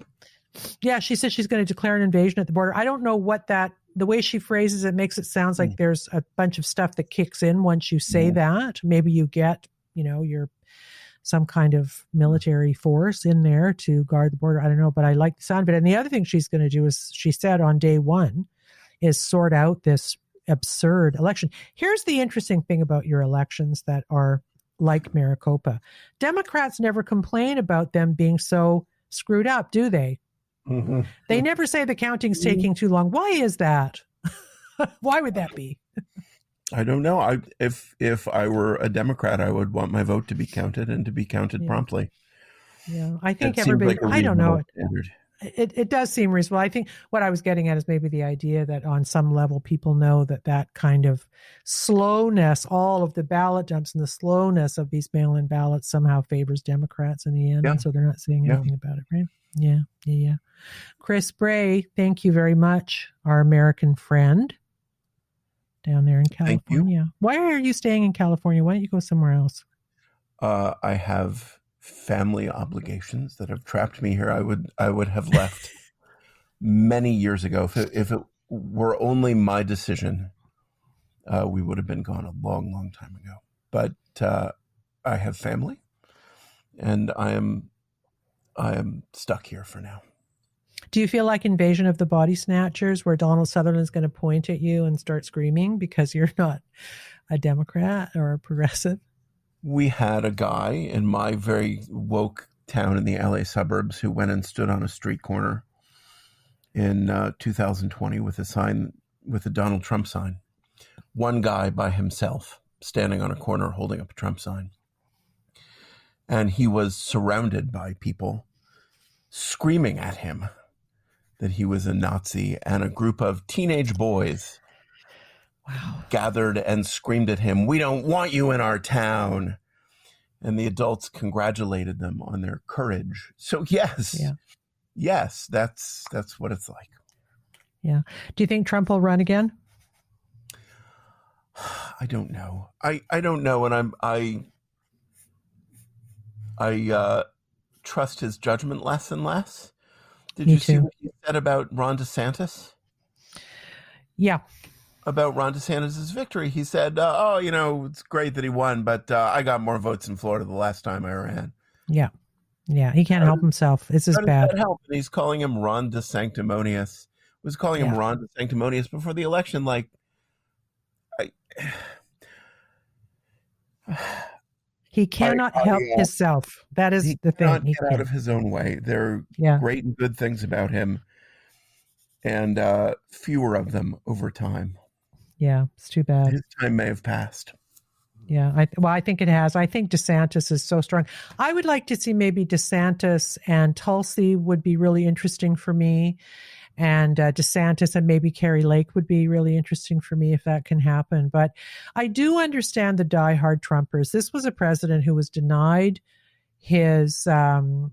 Yeah, she said she's going to declare an invasion at the border. I don't know what the way she phrases it makes it sound like there's a bunch of stuff that kicks in once you say that. Maybe you get, you know, some kind of military force in there to guard the border. I don't know, but I like the sound of it. And the other thing she's going to do is, she said on day one, is sort out this absurd election. Here's the interesting thing about your elections that are like Maricopa. Democrats never complain about them being so screwed up, do they? Mm-hmm. They never say the counting's taking too long. Why is that? Why would that be? I don't know. If I were a Democrat, I would want my vote to be counted and to be counted promptly. Yeah, I think everybody. Like I don't know. It does seem reasonable. I think what I was getting at is maybe the idea that on some level people know that kind of slowness, all of the ballot dumps and the slowness of these mail-in ballots somehow favors Democrats in the end, and so they're not saying anything about it, right? Yeah. Chris Bray, thank you very much, our American friend down there in California. Why are you staying in California? Why don't you go somewhere else? I have family obligations that have trapped me here. I would have left many years ago. If it were only my decision, we would have been gone a long, long time ago. But I have family, and I am stuck here for now. Do you feel like Invasion of the Body Snatchers, where Donald Sutherland's going to point at you and start screaming because you're not a Democrat or a progressive? We had a guy in my very woke town in the LA suburbs who went and stood on a street corner in 2020 with a sign, with a Donald Trump sign. One guy by himself standing on a corner holding up a Trump sign. And he was surrounded by people screaming at him that he was a Nazi, and a group of teenage boys gathered and screamed at him, "We don't want you in our town." And the adults congratulated them on their courage. So yes, that's what it's like. Yeah. Do you think Trump will run again? I don't know. I don't know, and I trust his judgment less and less. Did Me you see too. what he said about Ron DeSantis? Yeah. About Ron DeSantis' victory, he said, "Oh, it's great that he won, but I got more votes in Florida the last time I ran." Yeah. Yeah. He can't help himself. This is How does bad. that help? And he's calling him Ron DeSanctimonious. Was calling him Yeah. Ron DeSanctimonious before the election. Like, He cannot help himself. That is the thing. Cannot He get out of his own way. There are great and good things about him, and fewer of them over time. Yeah, it's too bad. His time may have passed. Yeah, I think it has. I think DeSantis is so strong. I would like to see maybe DeSantis and Tulsi would be really interesting for me. And DeSantis and maybe Carrie Lake would be really interesting for me if that can happen. But I do understand the diehard Trumpers. This was a president who was denied his chance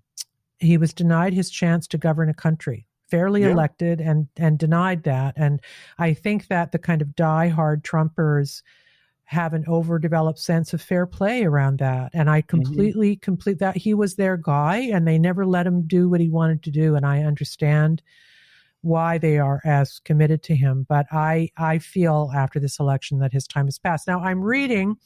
to govern a country, fairly elected, and denied that. And I think that the kind of diehard Trumpers have an overdeveloped sense of fair play around that. And I completely that. He was their guy and they never let him do what he wanted to do. And I understand why they are as committed to him. But I feel after this election that his time has passed. Now, I'm reading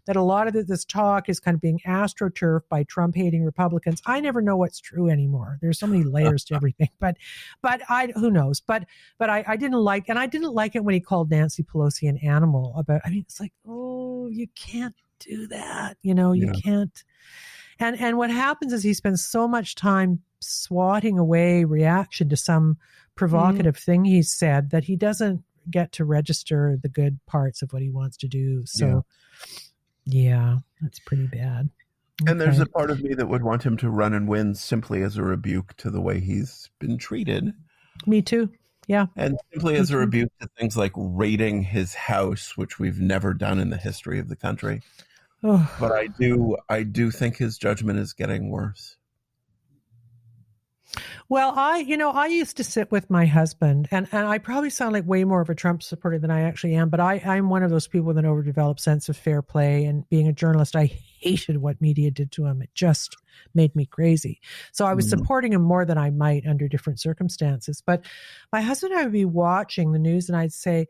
that a lot of this talk is kind of being astroturfed by Trump-hating Republicans. I never know what's true anymore. There's so many layers to everything. But who knows? But I didn't like, and I didn't like it when he called Nancy Pelosi an animal. It's like, oh, you can't do that. You can't. And what happens is he spends so much time swatting away reaction to some provocative thing he said that he doesn't get to register the good parts of what he wants to do. So yeah, that's pretty bad. And there's a part of me that would want him to run and win simply as a rebuke to the way he's been treated. Me too. Yeah. And simply as a rebuke to things like raiding his house, which we've never done in the history of the country. Oh. But I do think his judgment is getting worse. Well, I used to sit with my husband, and I probably sound like way more of a Trump supporter than I actually am, but I'm one of those people with an overdeveloped sense of fair play. And being a journalist, I hated what media did to him. It just made me crazy. So I was supporting him more than I might under different circumstances. But my husband and I would be watching the news, and I'd say,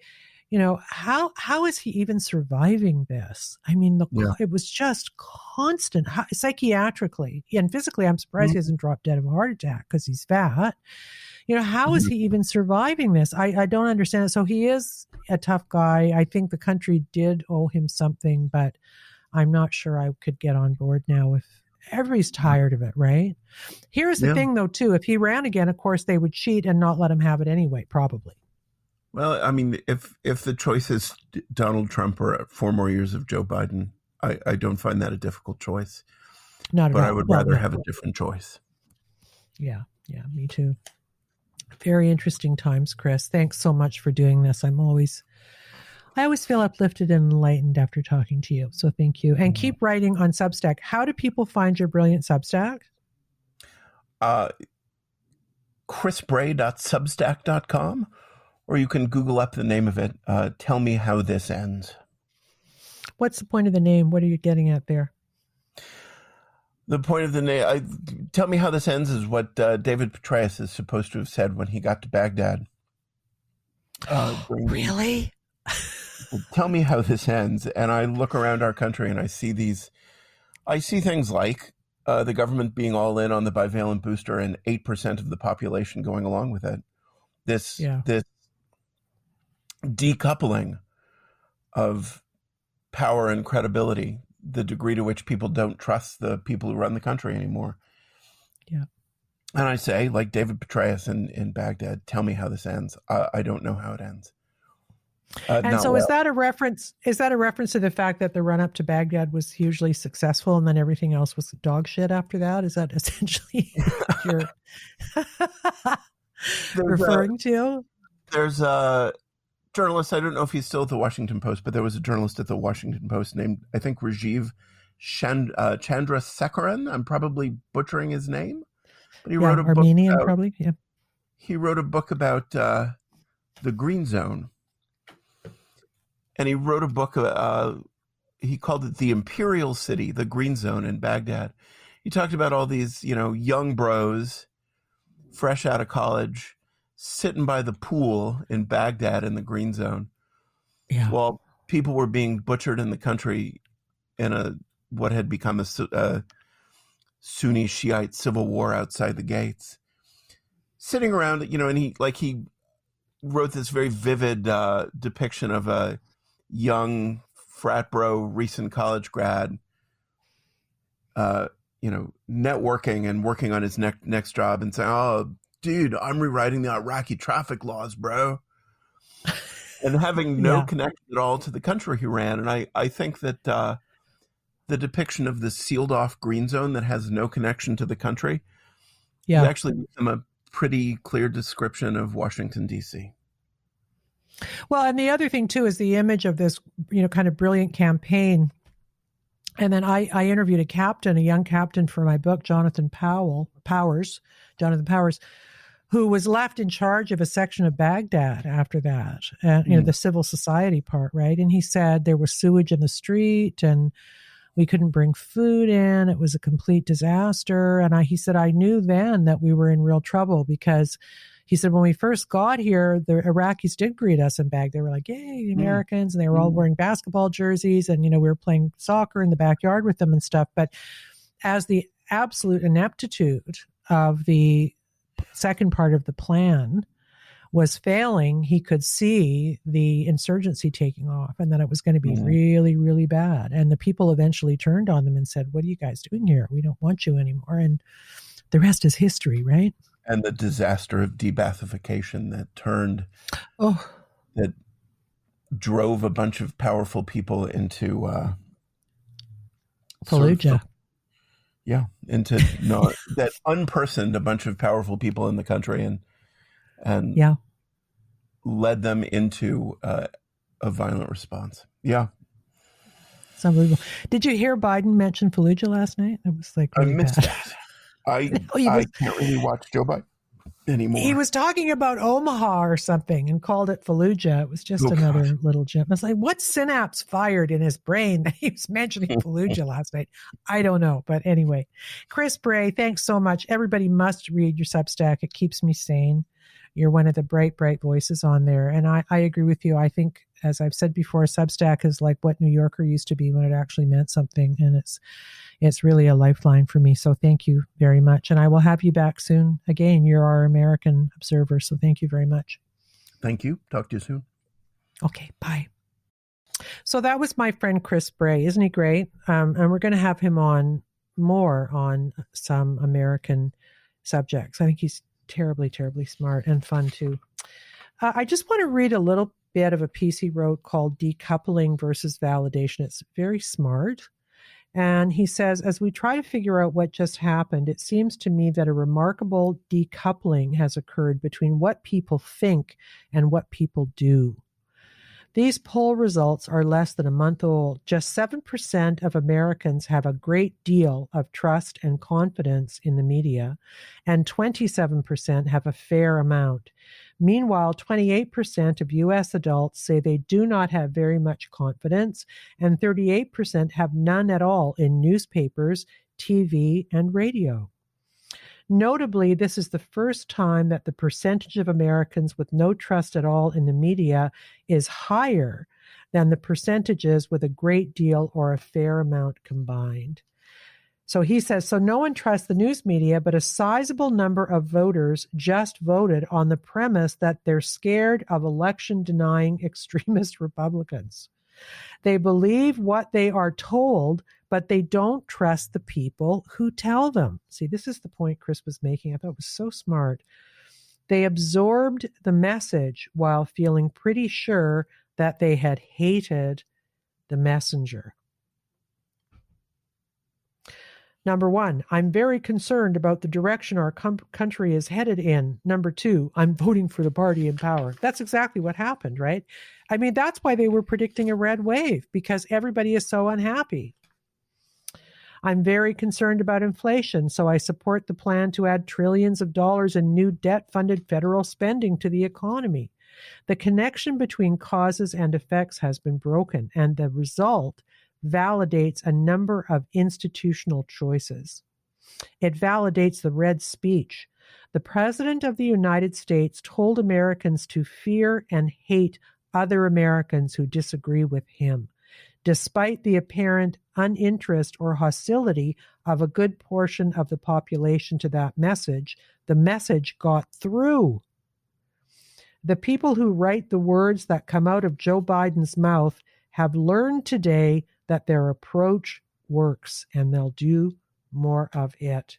how is he even surviving this? I mean, it was just constant, psychiatrically and physically. I'm surprised he hasn't dropped dead of a heart attack because he's fat. How is he even surviving this? I don't understand it. So he is a tough guy. I think the country did owe him something, but I'm not sure I could get on board now if everybody's tired of it, right? Here's the thing, though, too. If he ran again, of course, they would cheat and not let him have it anyway, probably. Well, I mean, if the choice is Donald Trump or 4 more years of Joe Biden, I don't find that a difficult choice. Not at all. But I would rather have a different choice. Yeah, me too. Very interesting times, Chris. Thanks so much for doing this. I always feel uplifted and enlightened after talking to you. So thank you. And keep writing on Substack. How do people find your brilliant Substack? chrisbray.substack.com. Or you can Google up the name of it. Tell me how this ends. What's the point of the name? What are you getting at there? The point of the name, tell me how this ends is what David Petraeus is supposed to have said when he got to Baghdad. Really? Tell me how this ends. And I look around our country and I see things like the government being all in on the bivalent booster and 8% of the population going along with it. This decoupling of power and credibility, the degree to which people don't trust the people who run the country anymore. Yeah. And I say, like David Petraeus in Baghdad, tell me how this ends. I don't know how it ends. Is that a reference? Is that a reference to the fact that the run up to Baghdad was hugely successful and then everything else was dog shit after that? Is that essentially what you're referring to? There's a journalist, I don't know if he's still at the Washington Post, but there was a journalist at the Washington Post named, I think, Rajiv Chandrasekaran. I'm probably butchering his name. But he wrote a Armenian, book about, probably. Yeah. He wrote a book about the Green Zone. And he wrote a book, he called it The Imperial City, the Green Zone in Baghdad. He talked about all these, young bros, fresh out of college, sitting by the pool in Baghdad in the Green Zone. Yeah. While people were being butchered in the country in what had become a Sunni Shiite civil war outside the gates. Sitting around, and he wrote this very vivid depiction of a young frat bro, recent college grad, networking and working on his next job and saying, "Oh, dude, I'm rewriting the Iraqi traffic laws, bro." And having no connection at all to the country he ran. And I think that the depiction of the sealed off green zone that has no connection to the country is actually a pretty clear description of Washington, D.C. Well, and the other thing, too, is the image of this, kind of brilliant campaign. And then I interviewed a young captain for my book, Jonathan Powers, who was left in charge of a section of Baghdad after that, and the civil society part, right? And he said there was sewage in the street and we couldn't bring food in. It was a complete disaster. And he said, I knew then that we were in real trouble because he said, when we first got here, the Iraqis did greet us in Baghdad. They were like, yay, the Americans. And they were all wearing basketball jerseys. And, we were playing soccer in the backyard with them and stuff. But as the absolute ineptitude of the second part of the plan was failing, he could see the insurgency taking off and that it was going to be really, really bad. And the people eventually turned on them and said, what are you guys doing here? We don't want you anymore. And the rest is history, right? And the disaster of debathification that drove a bunch of powerful people into Fallujah. That unpersoned a bunch of powerful people in the country and led them into a violent response. Yeah. It's unbelievable. Did you hear Biden mention Fallujah last night? It was like really I missed bad. that. I can't really watch Joe Biden anymore. He was talking about Omaha or something and called it Fallujah. It was just another little gem. I was like, what synapse fired in his brain that he was mentioning Fallujah last night? I don't know. But anyway, Chris Bray, thanks so much. Everybody must read your Substack. It keeps me sane. You're one of the bright, bright voices on there. And I agree with you. I think, as I've said before, Substack is like what New Yorker used to be when it actually meant something. And it's really a lifeline for me. So thank you very much. And I will have you back soon. Again, you're our American observer. So thank you very much. Thank you. Talk to you soon. Okay. Bye. So that was my friend Chris Bray. Isn't he great? And we're going to have him on more on some American subjects. I think he's terribly, terribly smart and fun too. I just want to read a little bit of a piece he wrote called Decoupling versus Validation. It's very smart. And he says, as we try to figure out what just happened, it seems to me that a remarkable decoupling has occurred between what people think and what people do. These poll results are less than a month old. Just 7% of Americans have a great deal of trust and confidence in the media, and 27% have a fair amount. Meanwhile, 28% of U.S. adults say they do not have very much confidence, and 38% have none at all in newspapers, TV, and radio. Notably, this is the first time that the percentage of Americans with no trust at all in the media is higher than the percentages with a great deal or a fair amount combined. So he says, so no one trusts the news media, but a sizable number of voters just voted on the premise that they're scared of election-denying extremist Republicans. They believe what they are told, but they don't trust the people who tell them. See, this is the point Chris was making. I thought it was so smart. They absorbed the message while feeling pretty sure that they had hated the messenger. Number one, I'm very concerned about the direction our country is headed in. Number two, I'm voting for the party in power. That's exactly what happened, right? I mean, that's why they were predicting a red wave, because everybody is so unhappy. I'm very concerned about inflation, so I support the plan to add trillions of dollars in new debt-funded federal spending to the economy. The connection between causes and effects has been broken, and the result validates a number of institutional choices. It validates the red speech. The President of the United States told Americans to fear and hate other Americans who disagree with him. Despite the apparent uninterest or hostility of a good portion of the population to that message, the message got through. The people who write the words that come out of Joe Biden's mouth have learned today that their approach works, and they'll do more of it.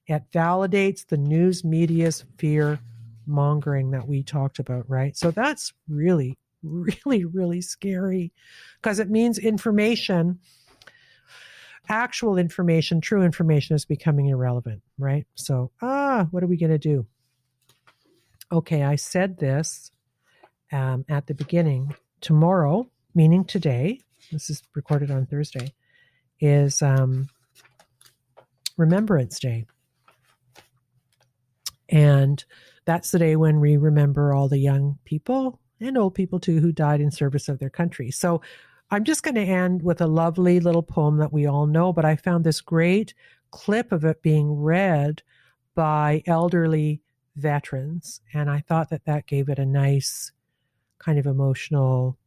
It validates the news media's fear mongering that we talked about, right? So that's really, really, really scary, because it means information, actual information, true information is becoming irrelevant, right? So, what are we going to do? Okay, I said this at the beginning. Tomorrow, meaning today, this is recorded on Thursday, is Remembrance Day. And that's the day when we remember all the young people and old people too who died in service of their country. So I'm just going to end with a lovely little poem that we all know, but I found this great clip of it being read by elderly veterans, and I thought that that gave it a nice kind of emotional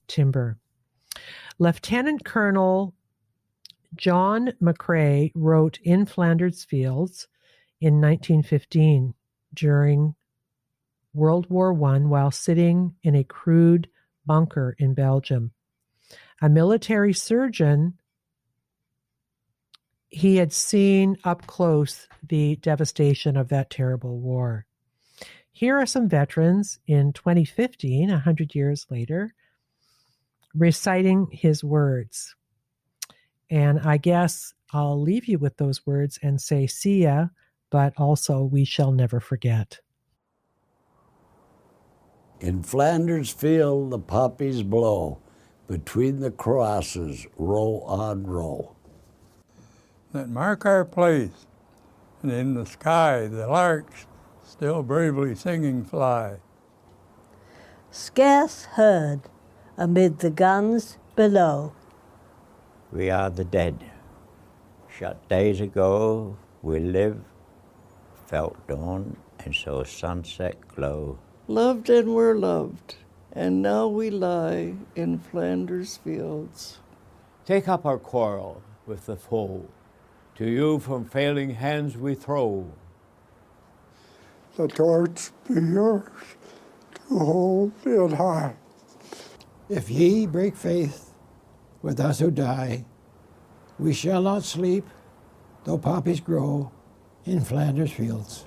timbre. Lieutenant Colonel John McCrae wrote In Flanders Fields in 1915 during World War I while sitting in a crude bunker in Belgium. A military surgeon, he had seen up close the devastation of that terrible war. Here are some veterans in 2015, 100 years later, reciting his words. And I guess I'll leave you with those words and say, see ya, but also we shall never forget. In Flanders field the poppies blow, between the crosses, row on row. That mark our place, and in the sky the larks still bravely singing fly. Scarce heard amid the guns below. We are the dead. Shut days ago, we live, felt dawn, and saw sunset glow. Loved and were loved, and now we lie in Flanders fields. Take up our quarrel with the foe. To you from failing hands we throw. The torch be yours to hold it high. If ye break faith with us who die, we shall not sleep, though poppies grow in Flanders fields.